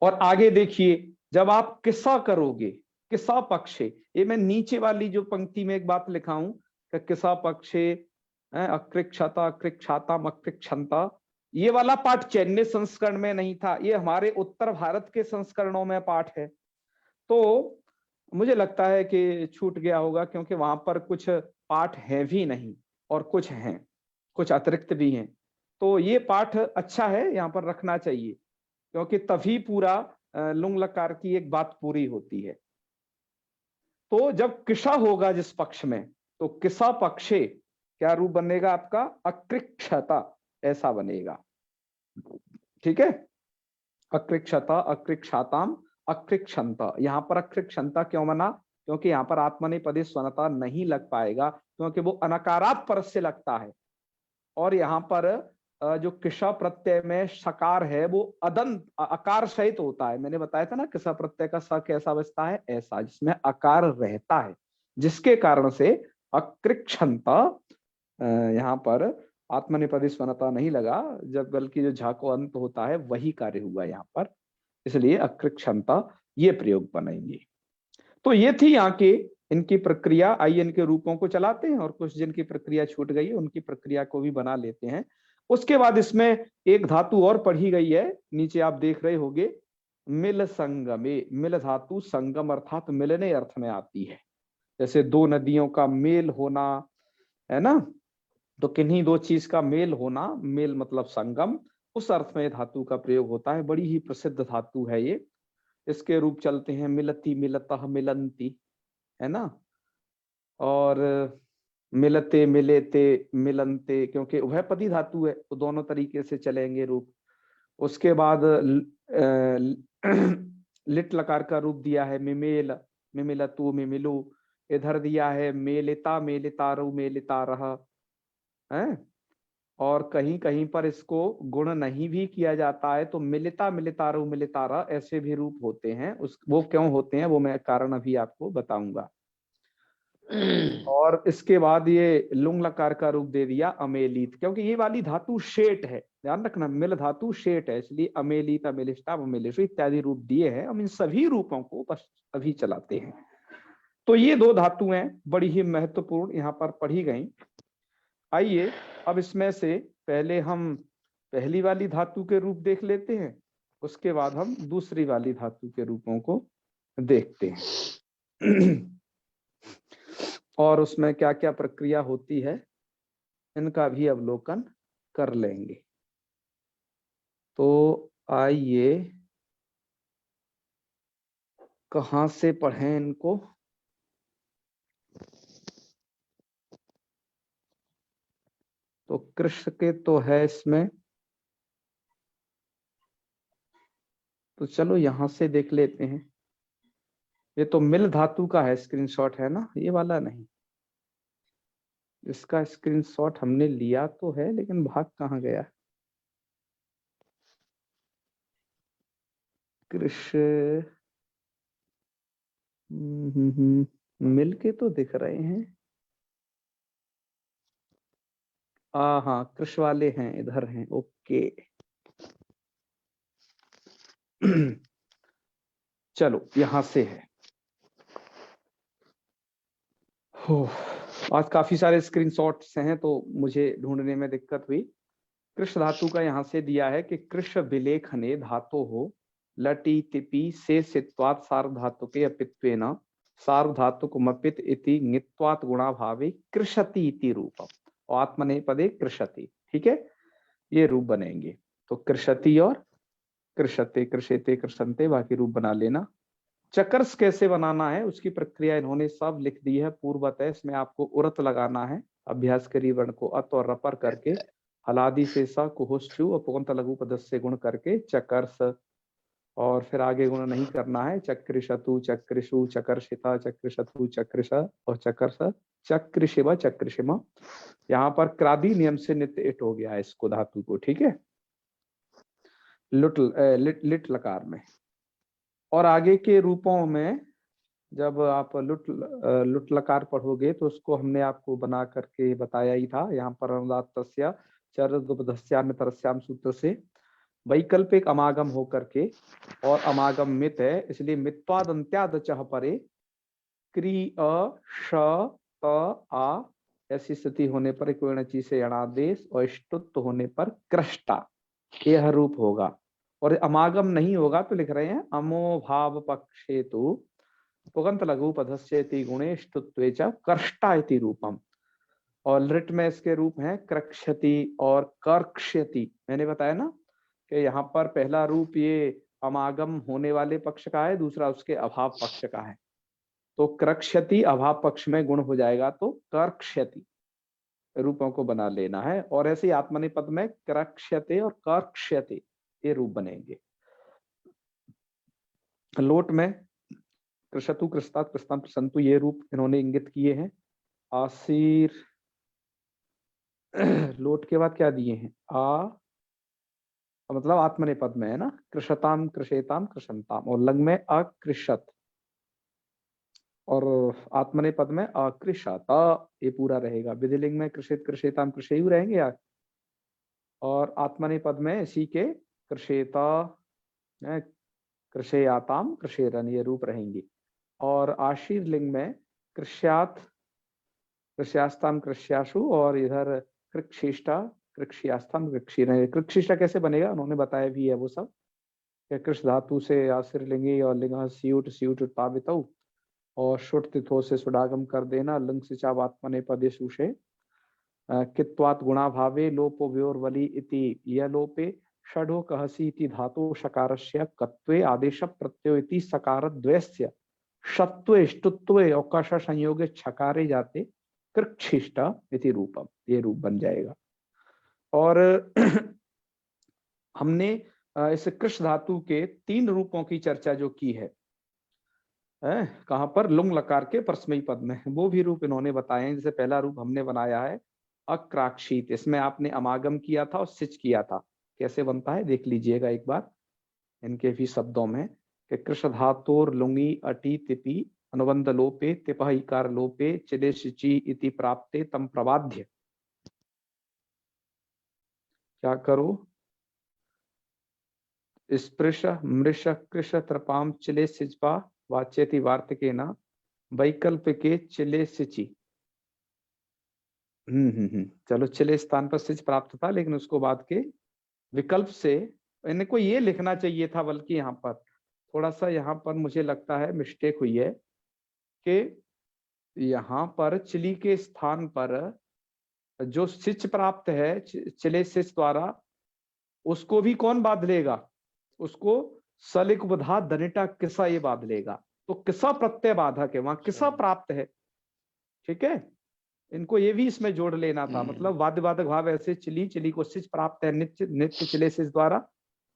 और आगे देखिए, जब आप किस्सा करोगे, किस्सा पक्षे, ये मैं नीचे वाली जो पंक्ति में एक बात लिखा हूं कि किस्सा पक्षे अकृक्षता, अकृक्षाताम, अकृक्षंता, ये वाला पाठ चेन्नई संस्करण में नहीं था, ये हमारे उत्तर भारत के संस्करणों में पाठ है। तो मुझे लगता है कि छूट गया होगा, क्योंकि वहां पर कुछ पाठ है भी नहीं और कुछ हैं, कुछ अतिरिक्त भी हैं। तो ये पाठ अच्छा है, यहाँ पर रखना चाहिए, क्योंकि तभी पूरा लुंग लकार की एक बात पूरी होती है। तो जब किसा होगा जिस पक्ष में, तो किसा पक्षे क्या रूप बनेगा आपका, अकृक्षता, ऐसा बनेगा, ठीक है। अकृक्षता, अकृक्षाताम, अकृक्षंता। यहाँ पर अकृक्षंता क्यों बना, क्योंकि यहाँ पर आत्मने पदे स्वनता नहीं लग पाएगा, क्योंकि वो अनकारात् परस से लगता है। और यहाँ पर जो किसा प्रत्यय में सकार है वो अदंत अकार सहित होता है। मैंने बताया था ना किसा प्रत्यय का स कैसा बचता है, ऐसा जिसमें अकार रहता है, जिसके कारण से अकृक्षंता यहाँ पर आत्मनेपदी स्वनता नहीं लगा, जब बल्कि जो झा को अंत होता है वही कार्य हुआ यहाँ पर, इसलिए अकृक्षंता ये प्रयोग बनेंगे। तो ये थी यहाँ के इनकी प्रक्रिया। आइए इनके रूपों को चलाते हैं, और कुछ जिनकी प्रक्रिया छूट गई है उनकी प्रक्रिया को भी बना लेते हैं। उसके बाद इसमें एक धातु और पढ़ी गई है, नीचे आप देख रहे होंगे, मिल संगमे। मिल धातु संगम अर्थात मिलने अर्थ में आती है, जैसे दो नदियों का मेल होना, है ना। तो किन्हीं दो चीज का मेल होना, मेल मतलब संगम, उस अर्थ में धातु का प्रयोग होता है। बड़ी ही प्रसिद्ध धातु है ये। इसके रूप चलते हैं मिलती, मिलतः, मिलंती, है ना, और मिलते, मिलेते, मिलनते, क्योंकि उभयपदी धातु है तो दोनों तरीके से चलेंगे रूप। उसके बाद लिट लकार का रूप दिया है मिमेल, मिमिलतु, मिमिलु। इधर दिया है मेलिता, मेलितारु, मेलितारह, है। और कहीं कहीं पर इसको गुण नहीं भी किया जाता है, तो मिलिता, मिलितारु, मिलितारा, ऐसे भी रूप होते हैं। उस वो क्यों होते हैं वो मैं कारण अभी आपको बताऊंगा। और इसके बाद ये लुंग लकार का रूप दे दिया अमेलित, क्योंकि ये वाली धातु शेट है, ध्यान रखना, मिल धातु शेट है, इसलिए अमेलित, अमेलिष्टा, अमेलिशु इत्यादि रूप दिए हैं। हम इन सभी रूपों को बस अभी चलाते हैं। तो ये दो धातुएं बड़ी ही महत्वपूर्ण यहाँ पर पढ़ी गई। आइए अब इसमें से पहले हम पहली वाली धातु के रूप देख लेते हैं, उसके बाद हम दूसरी वाली धातु के रूपों को देखते हैं। और उसमें क्या क्या प्रक्रिया होती है इनका भी अवलोकन कर लेंगे। तो आइए कहाँ से पढ़ें इनको, तो कृष्ण के तो है इसमें, तो चलो यहां से देख लेते हैं। ये तो मिल धातु का है, स्क्रीनशॉट है ना, ये वाला नहीं। इसका स्क्रीनशॉट हमने लिया तो है, लेकिन भाग कहाँ गया? कृष्ण मिल के तो दिख रहे हैं। हाँ, कृष्ण वाले हैं, इधर हैं, ओके। चलो यहां से है। हो, आज काफी सारे स्क्रीनशॉट्स हैं तो मुझे ढूंढने में दिक्कत हुई। कृष्ण धातु का यहाँ से दिया है कि कृष्ण विलेखने धातो हो लटी तिपी से सित्वात सार्वधातु के अपित्वेन सार्वधातुक मपित इति ङित्वात गुणा भावे कृषति इति रूपम और आत्मनेपदे कृषति। ठीक है, ये रूप बनेंगे। तो कृषति और कृषते, कृषेते, कृषंते, बाकी रूप बना लेना। चकर्स कैसे बनाना है उसकी प्रक्रिया इन्होंने सब लिख दी है पूर्वतः। इसमें आपको उरत लगाना है, अभ्यास करी वर्ण को अत और रपर करके, हलादि से स कुहुष्टु और पुगंत लघु पद से गुण करके चकर्स, और फिर आगे गुण नहीं करना है। चक्रिशतु, चक्रिशु, चकर्षिता, चक्रिशतु, चक्रिश और चकर्ष, चक्रिशिव, चक्रिशिम। यहाँ पर क्रादि नियम से नित्य इट हो गया है इसको धातु को। ठीक है, लिट लकार में। और आगे के रूपों में जब आप लुट लकार पढ़ोगे तो उसको हमने आपको बना करके बताया ही था। यहाँ पर अनुदात्तस्य चर दुपधस्याम सूत्र से वैकल्पिक अमागम हो करके, और अमागम मित है इसलिए मित्वाद अंत्याद चह परे क्री अ श त आ, ऐसी स्थिति होने पर कोणची से अणादेश और इष्टुत्व होने पर कृष्टा, यह रूप होगा। और अमागम नहीं होगा तो लिख रहे हैं अमो भाव पक्षेतु पुगंत लघु पदस्येति गुणेष्टुत्वे च कर्ष्टा इति रूपम। और लिट में इसके रूप हैं क्रक्षति और कर्क्ष्यति। मैंने बताया ना कि यहाँ पर पहला रूप ये अमागम होने वाले पक्ष का है, दूसरा उसके अभाव पक्ष का है। तो क्रक्षति अभाव पक्ष में गुण हो जाएगा तो कर्क्ष्यति रूपों को बना लेना है। और ऐसे ही आत्मनेपद में क्रक्ष्यते और कर्क्ष्यते ये रूप बनेंगे। लोट में कृषतु, कृषतात, कृषताम, कृषंतु ये रूप इन्होंने इंगित किए हैं। आसीर लोट के बाद क्या दिए हैं? आ मतलब आत्मनेपद में है ना, कृषताम, कृषेताम, कृषंताम, और लंग में अकृषत, और आत्मनेपद में अकृषता ये पूरा रहेगा। विधिलिंग में कृषित, कृषेताम, कृषेयु रहेंगे यार। और आत्मनेपद में इसी के कृषेता, कृषेयाताम, कृषेरन ये रूप रहेंगे। और आशीर लिंग में कृष्यात, कृष्यास्ताम, कृष्याशु, और इधर कृक्षिष्टा, कृक्षियास्थाम, कृक्षिष्टा कैसे बनेगा उन्होंने बताया भी है वो सब। कृष्ण धातु से आशीर लिंगी और लिंग स्यूट स्यूट उत्पादित, और शुट तिथो से सुडागम कर देना। लिंग सिचाव आत्मनेपदे सुषे कित्वात गुणा भावे लोपो व्योर्वली इति य लोपे षडो कहसी इति धातु शकारस्य कत्वे आदेश प्रत्ययो इति सकार द्वयस्य षत्वे इष्टुत्वे अवकाश संयोगे छकारे जाते कृक्षिष्ट इति रूपम, ये रूप बन जाएगा। और हमने इस कृष्ण धातु के 3 रूपों की चर्चा जो की है, कहां पर? लुंग लकार के परस्मयी पद में, वो भी रूप इन्होंने बताए हैं। जैसे पहला रूप हमने बनाया है अक्राक्षित, इसमें आपने अमागम किया था और सिच किया था। कैसे बनता है देख लीजिएगा एक बार इनके भी शब्दों में कि कृष्ण धातुर लुंगी अटी तिपि अनुबंध लोपे तिपह इकार लोपे चिदे शिचि इति प्राप्ते तम प्रबाध्य। क्या करो? स्पृश मृष कृष त्रपाम चिले सिजपा वाच्यति वार्तिके न वैकल्पिके चिले सिचि। चलो चिले स्थान पर सिच प्राप्त था, लेकिन उसको बाद के विकल्प से इनको ये लिखना चाहिए था, बल्कि यहाँ पर थोड़ा सा यहाँ पर मुझे लगता है मिस्टेक हुई है कि यहाँ पर चिली के स्थान पर जो सिच प्राप्त है चिले सिच द्वारा, उसको भी कौन बांध लेगा? उसको सलिक बधा दनिटा किसा ये बांध लेगा। तो किसा प्रत्यय बाधक है, वहां किसा प्राप्त है। ठीक है, इनको ये भी इसमें जोड़ लेना था। मतलब वाद्य वादक भाव ऐसे चिली, चिली को सिच प्राप्त है नित्य, नित्य चिले सिच द्वारा,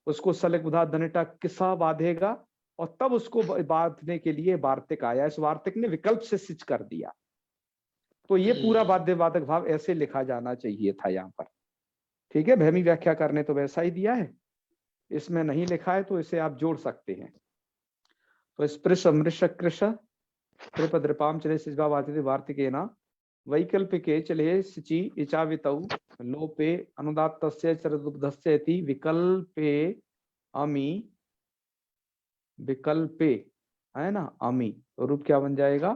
उसको सलिक बुधा दनिटा किसा बांधेगा, और तब उसको बांधने के लिए वार्तिक आया। इस वार्तिक ने विकल्प से सिच कर दिया। तो ये पूरा वाद्य वादक भाव ऐसे लिखा जाना चाहिए था यहाँ पर। ठीक है, भैमी व्याख्या करने तो वैसा ही दिया है, इसमें नहीं लिखा है तो इसे आप जोड़ सकते हैं। तो स्पृश मृष कृष त्रिपद्रपाम चले सिजवा वार्तिकेना वैकल्पिके चले सिचि इचावितौ लोपे अनुदात्तस्य चरदुब्धस्य इति विकल्पे अमी, विकल्पे है ना अमी, तो रूप क्या बन जाएगा?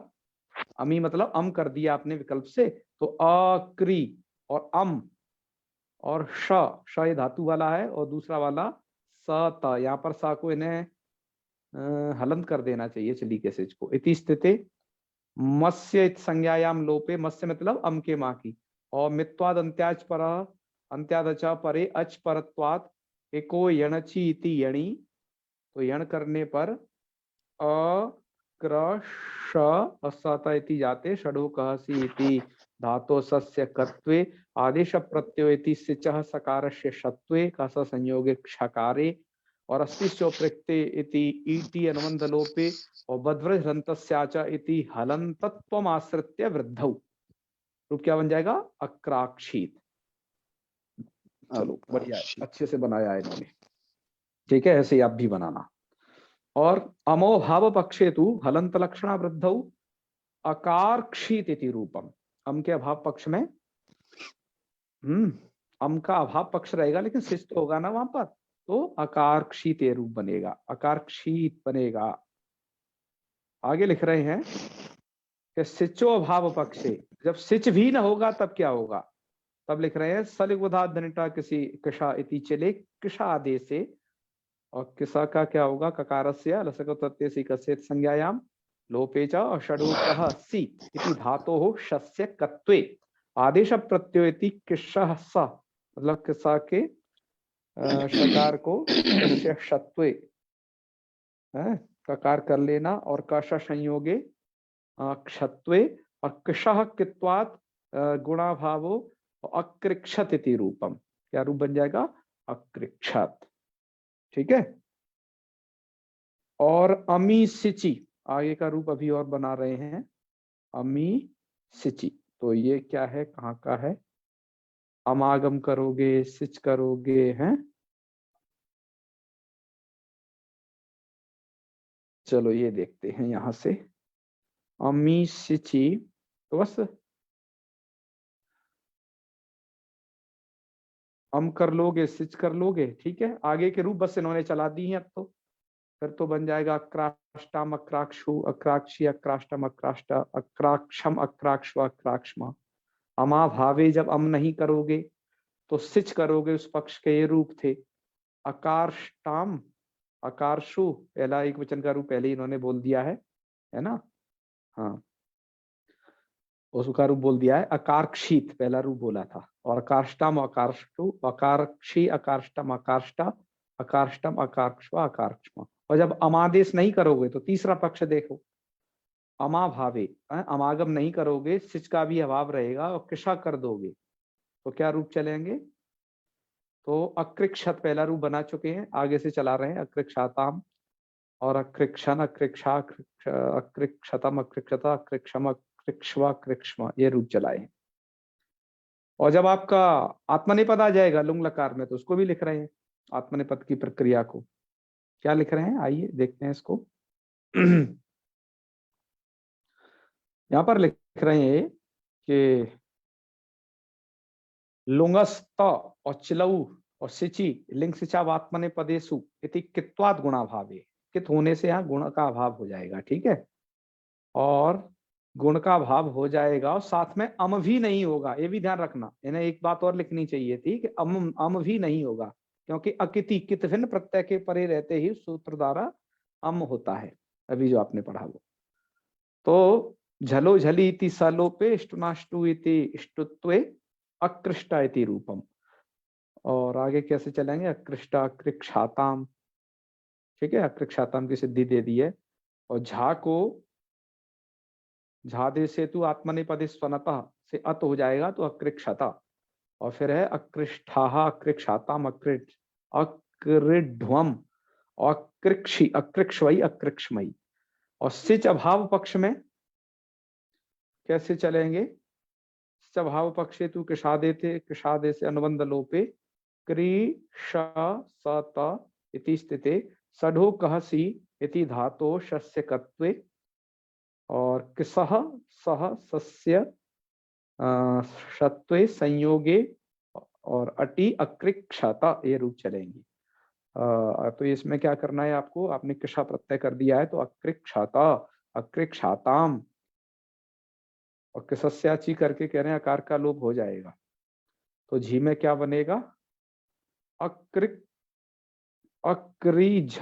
अमी मतलब अम कर दिया आपने विकल्प से, तो अक्री और अम और श ये धातु वाला है और दूसरा वाला स त, यहाँ पर सा को इन्हें हलंत कर देना चाहिए चली के सिच को। इति स्थिति मत्स्य संज्ञायाम लोपे, मत्स्य मतलब अम के माँ की, और मित्वाद अंत्याज पर अंत्यादचा परे अच परत्वाद एको यणची इति यणी, तो यण करने पर अक्रश असत इति जाते षडो कहसी इति धातो सस्य कत्वे आदेश प्रत्ययो इति सिचः सकारस्य शत्वे कस संयोगे क्षकारे, और अस्तिश्चो प्रक्ते इति ईटी अनुबंध लोपे और बद्व्रज हलंतस्याच इति हलंतत्वम आश्रित्य वृद्धौ, रूप क्या बन जाएगा? अक्राक्षित। चलो बढ़िया, अच्छे से बनाया है इन्होंने। ठीक है, ऐसे आप भी बनाना। और अमो भाव पक्षे तु हलंत लक्षणा वृद्धौ अकारक्षित इति रूपम, अम के अभाव पक्ष में अम का अभाव पक्ष रहेगा लेकिन सिच तो होगा ना वहां पर, तो अकारक्षित रूप बनेगा, अकारक्षित बनेगा। आगे लिख रहे हैं कि सिचो अभाव पक्षे, जब सिच भी न होगा तब क्या होगा? तब लिख रहे हैं सलिगुधा धनिटा किसी किशा इति चले किशा आदेश से, और किसा का क्या होगा? ककारस्य लसकत्वस्य सी कस्य संज्ञायाम लोपे च और षडोकः सी इति धातोः शस्य कत्वे आदेश प्रत्ययो इति किशः स, मतलब किसा के शकार को कस्य शत्वे ककार कर लेना, और कश संयोगे क्षत्वे, और किशः कित्वात् गुणाभावो अकृक्षत इति रूपम, क्या रूप बन जाएगा? अकृक्षत। ठीक है, और अमी सिचि आगे का रूप अभी और बना रहे हैं, अमी सिचि, तो ये क्या है, कहाँ का है? अमागम करोगे, सिच करोगे हैं। चलो ये देखते हैं यहां से, अमी सिचि, तो बस अम कर लोगे, सिच कर लोगे। ठीक है, आगे के रूप बस इन्होंने चला दी हैं अब तो, फिर तो बन जाएगा अक्राष्टाम अक्राक्षु अक्राक्षी अक्राष्टम अक्राष्टा अक्राक्षम अक्राक्षु अक्राक्षमा। अमा भावे जब अम नहीं करोगे तो सिच करोगे, उस पक्ष के ये रूप थे अकारष्टाम अकारशु, पहला एक वचन का रूप पहले ही इन्होंने बोल दिया है ना, हाँ उसका रूप बोल दिया है। अकारक्षित पहला रूप बोला था, और अकारष्टम अकारष्टु अकारक्षी अकारष्टम अकारष्टा अकारष्टम अकारक्ष्वा अकारक्ष्मा। और जब अमादेश नहीं करोगे तो तीसरा पक्ष देखो, अमा भावे अमागम नहीं करोगे, सिच का भी अभाव रहेगा, और किशा कर दोगे तो क्या रूप चलेंगे? तो अकृक्षत पहला रूप बना चुके हैं, आगे से चला रहे हैं अकृक्षाताम और अकृक्षण अकृक्षा अकृक्षतम अकृक्षता अकृक्षम अकृक्षवा कृक्ष्मा, ये रूप चलाए हैं। और जब आपका आत्मनेपद आ जाएगा लुंग लकार में तो उसको भी लिख रहे हैं, आत्मनेपद की प्रक्रिया को क्या लिख रहे हैं, आइए देखते हैं इसको। यहां पर लिख रहे हैं कि लुंगस्त और चिलऊ और सिचि लिंग सिचाव आत्मनेपदेशु इति कित्वाद गुणाभावे, कित होने से यहाँ गुण का अभाव हो जाएगा। ठीक है, और गुण का भाव हो जाएगा और साथ में अम भी नहीं होगा, ये भी ध्यान रखना। इन्हें एक बात और लिखनी चाहिए थी कि अम भी नहीं होगा, क्योंकि अकिति कित भिन्न प्रत्यय के परे रहते ही सूत्र द्वारा अम होता है, अभी जो आपने पढ़ा वो। तो झलो झली इति सलोपे इष्टुनाष्टु इति इष्टुत्वे अकृष्टा इति रूपम। और आगे कैसे चलेंगे? अकृष्टा अकृक्षाताम, ठीक है, अकृक्षाताम की सिद्धि दे दी है। और झा को झादे सेतु आत्मनेपदे स्वनतः से अत हो जाएगा तो अकृक्षता, और फिर है अकृष्ठाः अकृक्षाताम अकृध्वम अकृक्षि अकृक्षवई अकृक्षमयी। और सिच अभाव पक्ष में कैसे चलेंगे? सिच अभाव पक्षे तु कृषादे थे, कृषादे से अनुबंध लोपे कृषसत इति स्थिते सढो कहसी इति धातो शस्यकत्वे, और किसह सह सस्य शत्वे संयोगे और अति अकृक्षता, ये रूप चलेंगे। तो इसमें क्या करना है आपको, आपने कृषा प्रत्यय कर दिया है तो अकृक्षता अकृक्षाताम, और किसस्याची करके कह रहे हैं आकार का लोप हो जाएगा, तो झी में क्या बनेगा? अकृ अक्रिझ,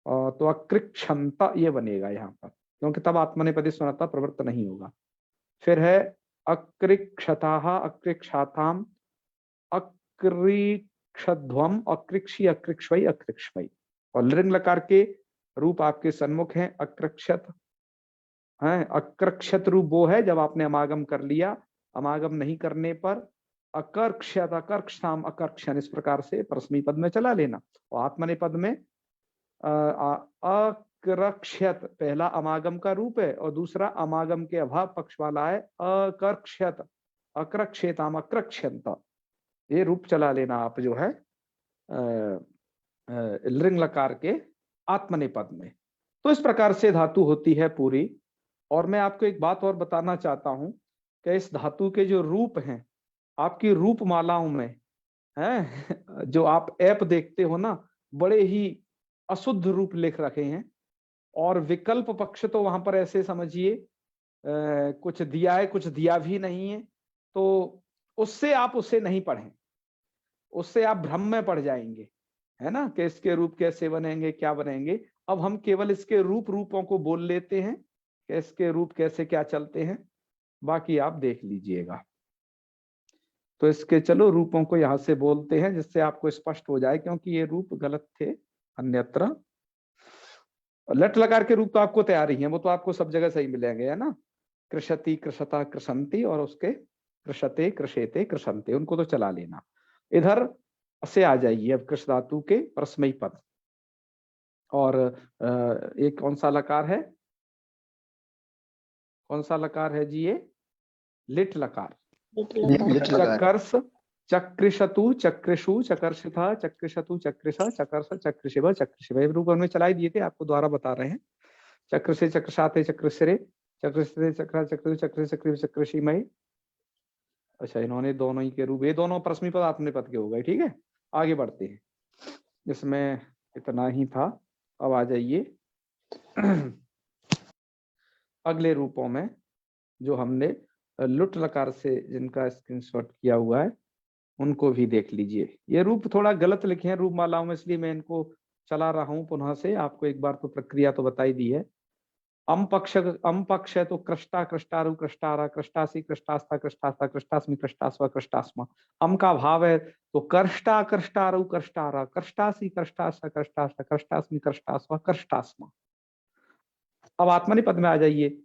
तो अकृक्षंता ये बनेगा यहाँ पर, क्योंकि तब आत्मनेपदी स्वनता प्रवृत्त नहीं होगा। फिर है अकृक्षताः अकृक्षाताम अकृक्षध्वम अकृक्षि अकृक्षवई अकृक्षमयी। और लिंग लकार के रूप आपके सन्मुख हैं। अकृक्षत है, अकृक्षत रूप वो है जब आपने अमागम कर लिया, अमागम नहीं करने पर अकर्क्षत अकर्क्षाम अकर्क्षण, इस प्रकार से परस्मै पद में चला लेना। और आत्मनेपद में अकर्क्षत पहला अमागम का रूप है और दूसरा अमागम के अभाव पक्ष वाला है अकर्क्षत अक्रक्षेताम अक्रक्षंत, ये रूप चला लेना आप जो है लिंग लकार के आत्मनेपद में। तो इस प्रकार से धातु होती है पूरी। और मैं आपको एक बात और बताना चाहता हूं कि इस धातु के जो रूप हैं आपकी रूप मालाओं में हैं, जो आप ऐप देखते हो ना, बड़े ही अशुद्ध रूप लिख रखे हैं, और विकल्प पक्ष तो वहां पर ऐसे समझिए कुछ दिया है कुछ दिया भी नहीं है, तो उससे आप उसे नहीं पढ़ें, उससे आप भ्रम में पड़ जाएंगे, है ना, कि इसके रूप कैसे बनेंगे क्या बनेंगे। अब हम केवल इसके रूपों को बोल लेते हैं कि इसके रूप कैसे क्या चलते हैं, बाकी आप देख लीजिएगा। तो इसके चलो रूपों को यहां से बोलते हैं जिससे आपको स्पष्ट हो जाए, क्योंकि ये रूप गलत थे अन्यत्र। लट लकार के रूप तो आपको तैयार ही है, वो तो आपको सब जगह सही मिलेंगे, है ना। कृषति कृषता कृषंती और उसके कृषते कृषेते कृषंते, उनको तो चला लेना। इधर से आ जाइए अब कृष धातु के परस्मयी पद। और एक कौन सा लकार है, कौन सा लकार है जी? ये लिट लकार। चकर्ष चक्रिशतु चक्रिशु चकर्षिथा चक्रिशतु चक्रिशा चकर्ष चक्रिशिव चक्रिशिव, रूप में चलाई दिए थे, आपको द्वारा बता रहे हैं। चक्र से चक्रशाते चक्रशिरे चक्रशिरे चक्र चक्र चक्र चक्र चक्रशिमय। अच्छा, इन्होंने दोनों ही के रूप, ये दोनों परस्मै पद आत्मनेपद पद के हो गए। ठीक है, आगे बढ़ते हैं। इसमें इतना ही था। अब आ जाइए अगले रूपों में, जो हमने लुट लकार से जिनका स्क्रीनशॉट किया हुआ है उनको भी देख लीजिए। ये रूप थोड़ा गलत लिखे हैं रूप मालाओं में, इसलिए मैं इनको चला रहा हूं पुनः से। आपको एक बार तो प्रक्रिया तो बताई दी है। अम पक्ष है तो कृष्टा कृष्टारु कृष्टारा कृष्टासी कृष्टास्ता कृष्टास्ता कृष्टास्मि कृष्टास्वा कृष्टास्मा। अम का भाव है तो कृष्टा कृष्टारु कृष्टारा कृष्टासी कृष्टास्ता कृष्टास्ता कृष्टास्मि कृष्टास्वा कृष्टास्मा। अब आत्मनेपद में आ जाइए।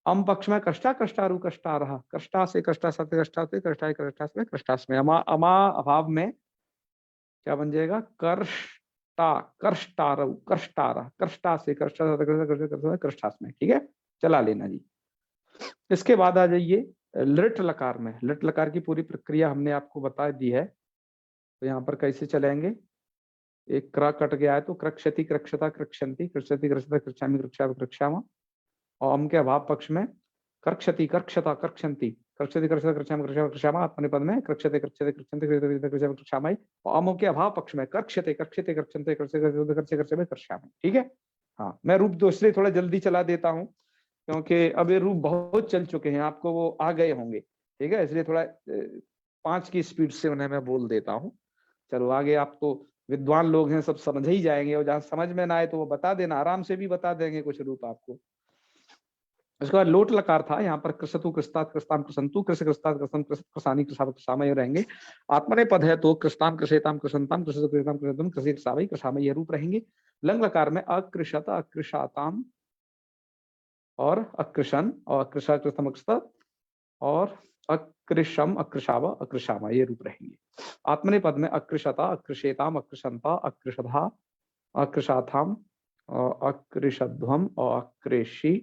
अम पक्ष में कृष्टा कृष्टारु कृष्टा रहा कृष्टा से कृष्टा सत्य कृष्टा से कृष्टा कृष्टास्मे कृष्टास्मे। अमा अभाव में क्या बन जाएगा? कर्ष्टा कृष्टारु कृष्टारा कृष्टा से कृष्टा कृष्टास्मे। ठीक है, चला लेना जी। इसके बाद आ जाइए लिट लकार में। लिट लकार की पूरी प्रक्रिया हमने आपको बता दी है, तो यहाँ पर कैसे चलेंगे। एक क्र कट गया है तो कृक्षति कृक्षता कृक्षंती कृक्षति कृक्षता कृक्षामि कृक्षा कृक्षामा। और अम के अभाव पक्ष में कर्क्षति कर्क्षता कर्क्षंती कृक्षति कृक्षता कृक्षामि कृक्षा कृक्षामा। आत्मनेपद में कृक्षते कृक्षते कृक्षंती कृक्षामि कृक्षामि। और अम के अभाव पक्ष में कर्क्षते कर्क्षते कृक्षंते कृक्षते कृक्षामि कृक्षामि। ठीक है, हाँ, मैं रूप दूसरे थोड़ा जल्दी चला देता हूँ क्योंकि अब ये रूप बहुत चल चुके हैं, आपको वो आ गए होंगे। ठीक है, इसलिए थोड़ा 5 की स्पीड से उन्हें मैं बोल देता हूँ। चलो आगे, आप तो विद्वान लोग हैं, सब समझ ही जाएंगे, और जहां समझ में ना आए तो वो बता देना, आराम से भी बता देंगे कुछ रूप आपको। उसके बाद लोट लकार था, यहाँ पर कृषतु कृषतात कृषताम कृषंतु कृष कृषतात कृषम कृषत कृषानी कृषावत कृषामय रहेंगे। आत्मनेपद है तो कृषताम कृषेताम कृषंताम कृषत कृषताम कृषतम कृषि कृषावई कृषामय ये रूप रहेंगे। लंग लकार में अकृषत अकृषाताम और अकृशन और अकृशा कृतम अकृत और अकृशम अकृशाव अकृशामा, ये रूप रहेंगे। आत्मनेपद में अकृशता अकृशेताम अकृशंता अकृशधा अकृशाथाम और अकृशध्वम और अकृषि,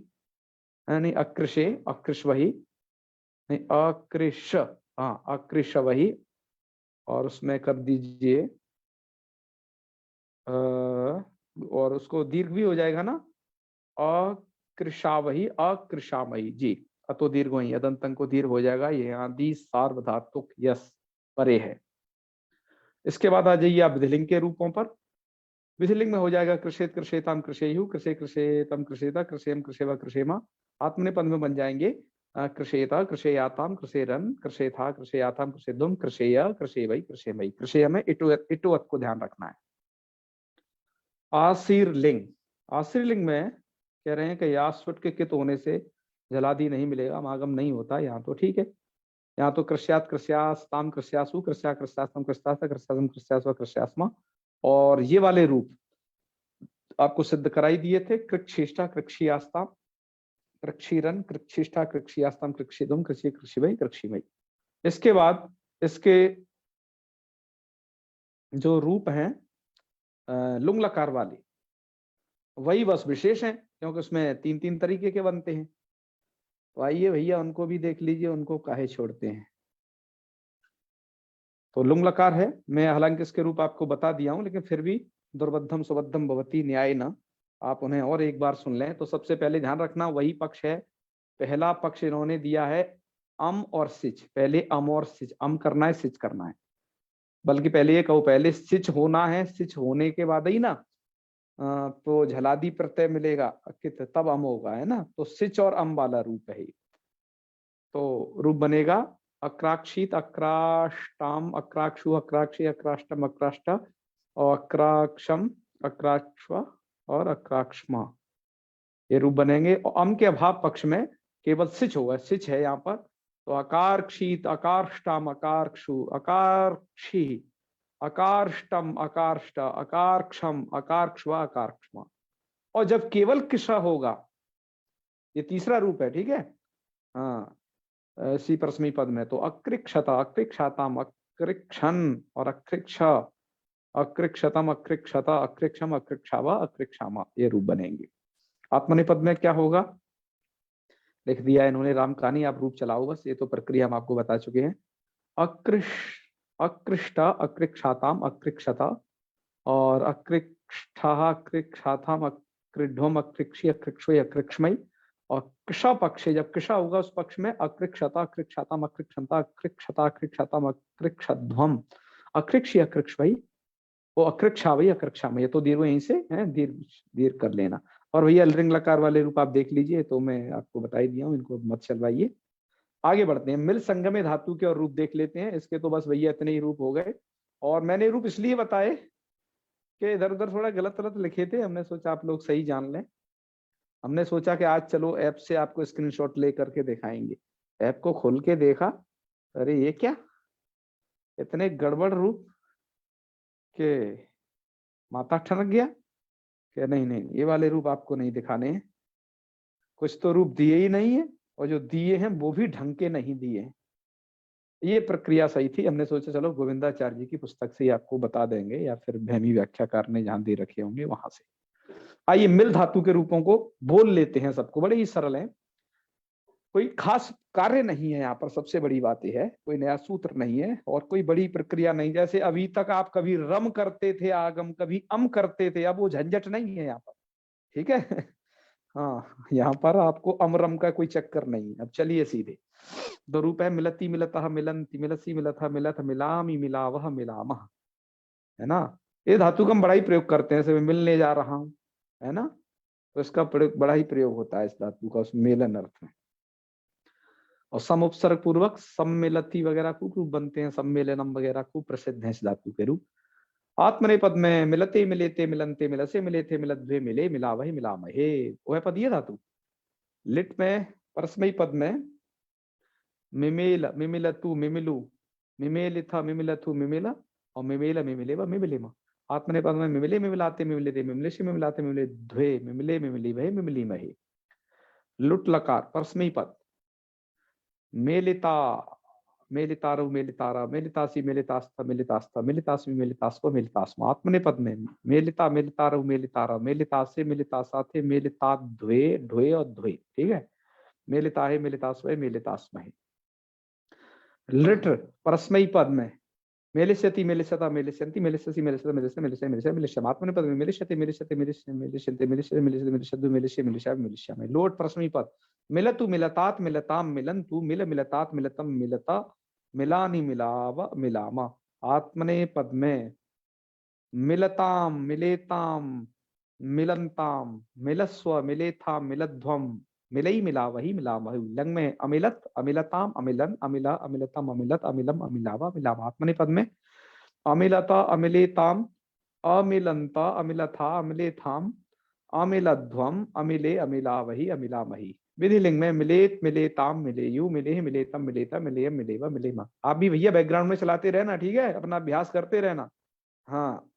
नहीं अकृशे अकृशवही, नहीं अकृश, हाँ अकृशवही, और उसमें कर दीजिए और उसको दीर्घ भी हो जाएगा ना, अकृशावही अकृशामयी जी, अतो दीर्घ वही अदंतन को दीर्घ हो जाएगा, ये आदि सार्वधातुक यस परे है। इसके बाद आ जाइए आप विधिलिंग के रूपों पर। विधिलिंग में हो जाएगा कृषेत कृषेताम कृषेयु, कृषे कृषेतम कृषेता कृषेम कृषेवा कृषेमा। आत्मनेपद में बन जाएंगे कृषेता कृषेयाताम कृषेरन कृषेथा कृषेयाताम कृषेदुम कृषेय कृषेवई कृषेमयी। कृषेय में इटुअत को ध्यान रखना है। आशीर्लिंग, आशीर्लिंग में कह रहे हैं कि यास्वट के कित होने से जलादि नहीं मिलेगा, समागम नहीं होता, यहाँ तो ठीक है। यहाँ तो कृष्यात कृष्यास्ताम कृष्यासु कृष्या कृष्यास्तम कृष्यासा कृष्यासम कृष्यास्व कृष्यास्मा, और ये वाले रूप आपको सिद्ध कराई दिए थे, कृक्षिष्टा कृक्षियास्ताम कृक्षिरन कृक्षिष्टा कृक्षियास्ताम कृक्षिदुम कृषि कृषिवई कृषिमयी। इसके बाद इसके जो रूप हैं लुंग लकार वाले, वही बस विशेष हैं क्योंकि उसमें तीन तीन तरीके के बनते हैं। तो आइए भैया उनको भी देख लीजिए, उनको काहे छोड़ते हैं। तो लुंग लकार है, मैं हालांकि इसके रूप आपको बता दिया हूं, लेकिन फिर भी दुर्बद्धम सुबद्धम भवती न्याय न, आप उन्हें और एक बार सुन लें। तो सबसे पहले ध्यान रखना वही पक्ष है, पहला पक्ष इन्होंने दिया है अम और सिच। पहले अम और सिच, अम करना है सिच करना है, बल्कि पहले ये कहो पहले सिच होना है, सिच होने के बाद ही ना तो झलादी प्रत्यय मिलेगा कित, तब अम होगा, है ना। तो सिच और अम वाला रूप है। तो रूप बनेगा अक्राक्षित अक्राष्टाम अक्राक्षु अक्राक्षी अक्राष्टम अक्राष्टा और अक्राक्षम अक्राक्ष्व और अक्राक्षमा, ये रूप बनेंगे। और अम के अभाव पक्ष में केवल सिच होगा, सिच है यहाँ पर। तो अकारक्षित अकारष्टाम अकारक्षु अकारक्षी अकारष्टम अकारष्ट अकारक्षम अकारक्ष्व अकारक्ष्मा। और जब केवल किशा होगा, ये तीसरा रूप है, ठीक है। हाँ इसी परस्मी पद में तो अकृक्षता अकृक्षाताम अकृक्षन और अकृक्ष अकृक्षतम अकृक्षता अकृक्षम अकृक्षावा अकृक्षामा, ये रूप बनेंगे। आत्मनिपद में क्या होगा लिख दिया इन्होंने राम कहानी, आप रूप चलाओ बस, ये तो प्रक्रिया हम आपको बता चुके हैं। अकृष्टा अकृक्षाताम अकृक्षता और अकृक्षा अकृक्षाताम अकृढ्वम अकृक्षी अकृक्षोय अकृक्षमयी। और कृषा पक्ष है, जब कृषा होगा उस पक्ष में अकृक्षता अकृक्षाताम अकृक्षंता अकृक्षता अकृक्षाताम अकृक्षध्वम अकृक्षी अकृक्षमयी वो अकृक्षावई अकृक्षामयी। तो दीर्घ यहीं से है, दीर्घ कर लेना। और भैया लिंग लकार वाले रूप आप देख लीजिए, तो मैं आपको बता ही दिया हूँ, इनको मत चलवाइए। आगे बढ़ते हैं, मिल संगमे धातु के और रूप देख लेते हैं। इसके तो बस भैया इतने ही रूप हो गए। और मैंने रूप इसलिए बताए कि इधर उधर थोड़ा गलत गलत लिखे थे, हमने सोचा आप लोग सही जान लें। हमने सोचा कि आज चलो ऐप से आपको स्क्रीनशॉट ले करके दिखाएंगे। ऐप को खोल के देखा, अरे ये क्या, इतने गड़बड़ रूप के माथा ठनक गया कि नहीं नहीं ये वाले रूप आपको नहीं दिखाने हैं। कुछ तो रूप दिए ही नहीं है, और जो दिए हैं वो भी ढंग के नहीं दिए हैं। ये प्रक्रिया सही थी, हमने सोचा चलो गोविंदाचार्य जी की पुस्तक से ही आपको बता देंगे, या फिर भैमी व्याख्याकार ने जहां दे रखे होंगे वहां से। आइए मिल धातु के रूपों को बोल लेते हैं, सबको बड़े ही सरल है, कोई खास कार्य नहीं है यहाँ पर। सबसे बड़ी बात यह है कोई नया सूत्र नहीं है और कोई बड़ी प्रक्रिया नहीं। जैसे अभी तक आप कभी रम करते थे आगम, कभी अम करते थे, अब वो झंझट नहीं है यहाँ पर, ठीक है। हाँ यहाँ पर आपको अमरम का कोई चक्कर नहीं। अब चलिए सीधे दो रूप है, मिलती मिलता मिलंती मिलसी मिलता मिलत मिलामी मिलावह मिलामह, है ना। ये धातु का हम बड़ा ही प्रयोग करते हैं, जैसे मिलने जा रहा हूं, है ना, तो इसका बड़ा ही प्रयोग होता है इस धातु का उस मेलन अर्थ में। और सम उपसर्ग पूर्वक सम्मिलती वगैरह खूब रूप बनते हैं, सम्मेलनम वगैरह खूब प्रसिद्ध है इस धातु के रूप। आत्मनेपद में मिलते मिलेते मिलनते मिलसे मिले थे मिलद्वे मिले मिला वही मिला महे, वह पद ये धातु। लिट में परस्मयी पद में मिमेल मिमिलतु मिमिलु मिमेलिथा मिमिलथु मिमिला और मिमेला मिमिले व मिमिलेमा। आत्मनेपद में मिमिले मिमिलाते मिमिले मिमिले से मिमिलाते मिमिले ध्वे मिमिले मिमिली वहे मिमिली महे। लुट लकार परस्मई पद, मेलिता मेलितारु मेलितारा मेलितासी मेलितास्था मेलितास्था मेलितास्मि मेलितास्व मेलितास्म। आत्मनेपद में मेलिता मेलितारु मेलितारा मेलितासे मेलितासाथे मेलिताद्वे ढ्वे और ध्वे, ठीक है। मेलिताहे मेलितास्वे मेलितास्महे। लिट परस्मई पद में मेलिष्यति मेलिष्यता मेलिष्यन्ति मेलिष्यसि मेलिष्यता मेलिष्य मेलिष्य मेलिष्य मेलिष्यम। आत्मनेपद में मेलिष्यति मेलिष्यति मेलिष्य मेलिष्यन्ति मेलिष्य मेलिष्य मेलिष्यद्दु मेलिष्य मेलिष्या मेलिष्यामि। लोट परस्मई पद मिलतु मिलतात मिलताम मिलन्तु मिल मिलतात मिलतम मिलता मिलानि मिलाव मिलामा। आत्मनेपद में मिलताम मिलेताम मिलन्ताम मिलस्व मिलेथाम मिलध्वम मिलई मिलावही मिलावही। लंग में अमिलत अमिलताम अमिलन अमिला अमिलतम अमिलत अमिलम अमिलावा मिलावा। आत्मनेपद में अमिलता अमिलेताम अमिलंता अमिलथा अमिलेथाम अमिलध्वम अमिले अमिलावही अमिलामही। विधिलिंग में मिलेत मिलेताम मिलेयु मिले मिलेतम मिलेता मिलेयम मिलेवा मिलेमा। आप भी भैया बैकग्राउंड में चलाते रहना, ठीक है, अपना अभ्यास करते रहना। हाँ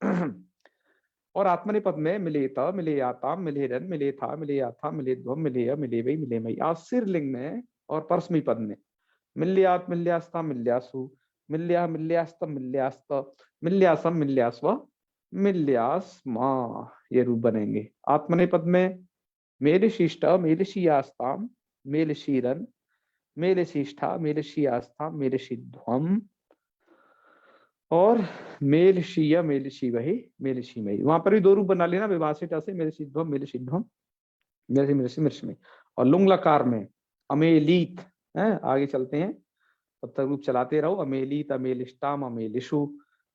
और आत्मनेपद में मिलेता मिलेयाताम मिलेरन मिलेथा मिलेयाथा मिलेध्वम मिलेय मिलेवई मिलेमई। आशीर्लिंग में और परस्मई पद में मिल्यात मिल्यास्ता मिल्यासु मिल्या मिल्यास्तम मिल्यास्त मिल्यासम मिल्यास्व मिल्यास्मा, ये रूप बनेंगे। आत्मनेपद में मेलिशिष्ट मेलिशियास्ताम मेलिशीरन मेलिशिष्ठा मेलिशियास्ता मेलिशिध्वम और मेलिशीय मेलिशीवही मेलिशीमयी। वहां पर भी दो रूप बना लेना, विभाषित से मेलिशिध्वम मेलिशिध्वम मेलिशी मेलिशी मेलिशीमयी। और लुंग लकार में अमेलीत है, आगे चलते हैं तब तक रूप चलाते रहो। अमेलीत अमेलिष्टाम अमेलिशु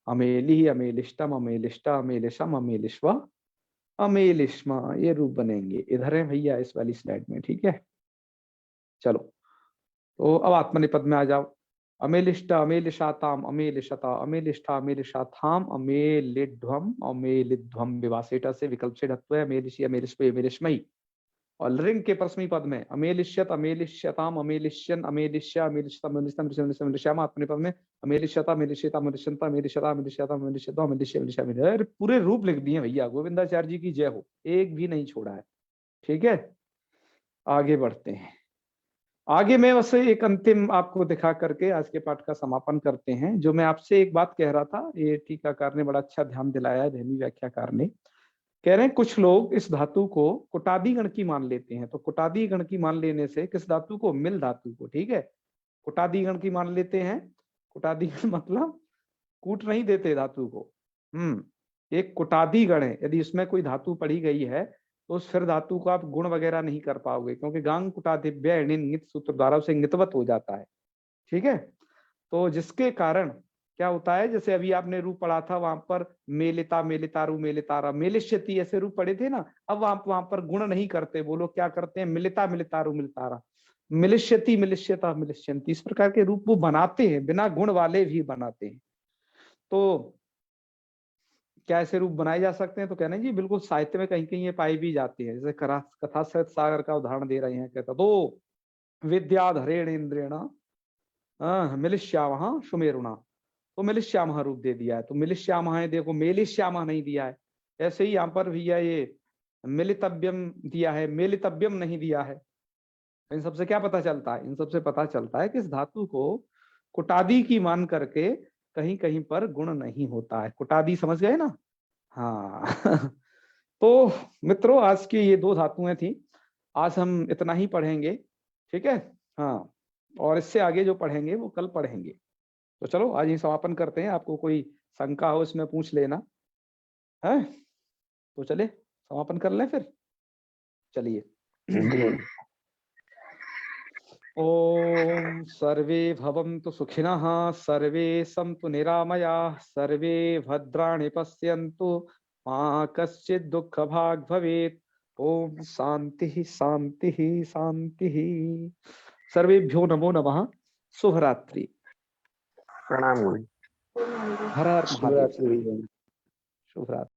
अमेली अमेलिष्टम अमेलिष्टा अमेलिशम अमेलिश्वा अमेलिश्मा, ये रूप बनेंगे। इधर है भैया इस वाली स्लाइड में, ठीक है। चलो तो अब आत्मनेपद में आ जाओ। अमेलिष्टा अमेलिशाताम अमेलिशता अमेलिष्ठा अमेलिशाथाम अमेलिध्वम अमेलिध्वम। विभाषित से विकल्प से ढत्व अमेलिशी अमेलिश्वे अमेलिश्मयी। और लिंग के परस्मई पद में अमेलिष्यत अमेलिष्यताम अमेलिष्यन अमेलिष्या अमेलिष्यता अमेलिष्यता अमेलिष्याम। आत्मनेपद में अमेलिष्यता अमेलिष्यता अमेलिष्यंता अमेलिष्यता अमेलिष्यता अमेलिष्यता अमेलिष्य अमेलिष्या। पूरे रूप लिख दिए भैया, गोविंदाचार्य जी की जय हो, एक भी नहीं छोड़ा है, ठीक है। आगे बढ़ते हैं। आगे मैं वैसे एक अंतिम आपको दिखा करके आज के पाठ का समापन करते हैं। जो मैं आपसे एक बात कह रहा था, ये टीकाकार ने बड़ा अच्छा ध्यान दिलाया है, धैमी व्याख्याकार ने। कह रहे हैं कुछ लोग इस धातु को कुटादी गण की मान लेते हैं। तो कुटादी गण की मान लेने से किस धातु को, मिल धातु को, ठीक है, कुटादी गण की मान लेते हैं। कुटादी गण मतलब कूट नहीं देते धातु को। एक कुटादी गण है, यदि उसमें कोई धातु पड़ी गई है तो उस फिर धातु को आप गुण वगैरह नहीं कर पाओगे, क्योंकि गांग कुटादिव्य नित सूत्र द्वारा उसे इंगितवत हो जाता है, ठीक है। तो जिसके कारण क्या होता है, जैसे अभी आपने रूप पढ़ा था वहां पर मेलिता मेलितारु मेलितारा मेलिष्यति ऐसे रूप पढ़े थे ना। अब आप वहां पर गुण नहीं करते, बोलो क्या करते हैं, मिलिता मिलितारु मिलितारा मिलिष्यति मिलिष्यता मिलिष्यंति, इस प्रकार के रूप वो बनाते हैं, बिना गुण वाले भी बनाते हैं। तो क्या ऐसे रूप बनाए जा सकते हैं, तो कहना जी बिल्कुल साहित्य में कहीं कहीं ये पाई भी जाती है। जैसे कथा सहित सागर का उदाहरण दे रहे हैं, कहता तो विद्याधरेण इंद्रेण मिलिष्यामः सुमेरुणा, तो मिलिष्यामः रूप दे दिया है। तो मिलिष्यामः है, देखो मेलिष्यामः नहीं दिया है। ऐसे ही यहाँ पर भैया ये मिलितव्यम दिया है, मेलितव्यम नहीं दिया है। इन सबसे क्या पता चलता है, इन सबसे पता चलता है कि इस धातु को कुटादी की मान करके कहीं कहीं पर गुण नहीं होता है। कुटादी समझ गए ना। हाँ तो मित्रों आज की ये दो धातुएं थी, आज हम इतना ही पढ़ेंगे, ठीक है। हाँ और इससे आगे जो पढ़ेंगे वो कल पढ़ेंगे। तो चलो आज ही समापन करते हैं। आपको कोई शंका हो इसमें पूछ लेना है, तो चले समापन कर लें फिर। चलिए ओम सर्वे भवन्तु सुखिनः, सर्वे सन्तु निरामयाः, सर्वे भद्राणि पश्यन्तु, मा कश्चित् दुःखभाग् भवेत्। ओम शांति शांति शांति। सर्वेभ्यो नमो नमः। शुभ रात्रि। प्रणाम गुरु। हर हर महादेव। शुभ रात्रि।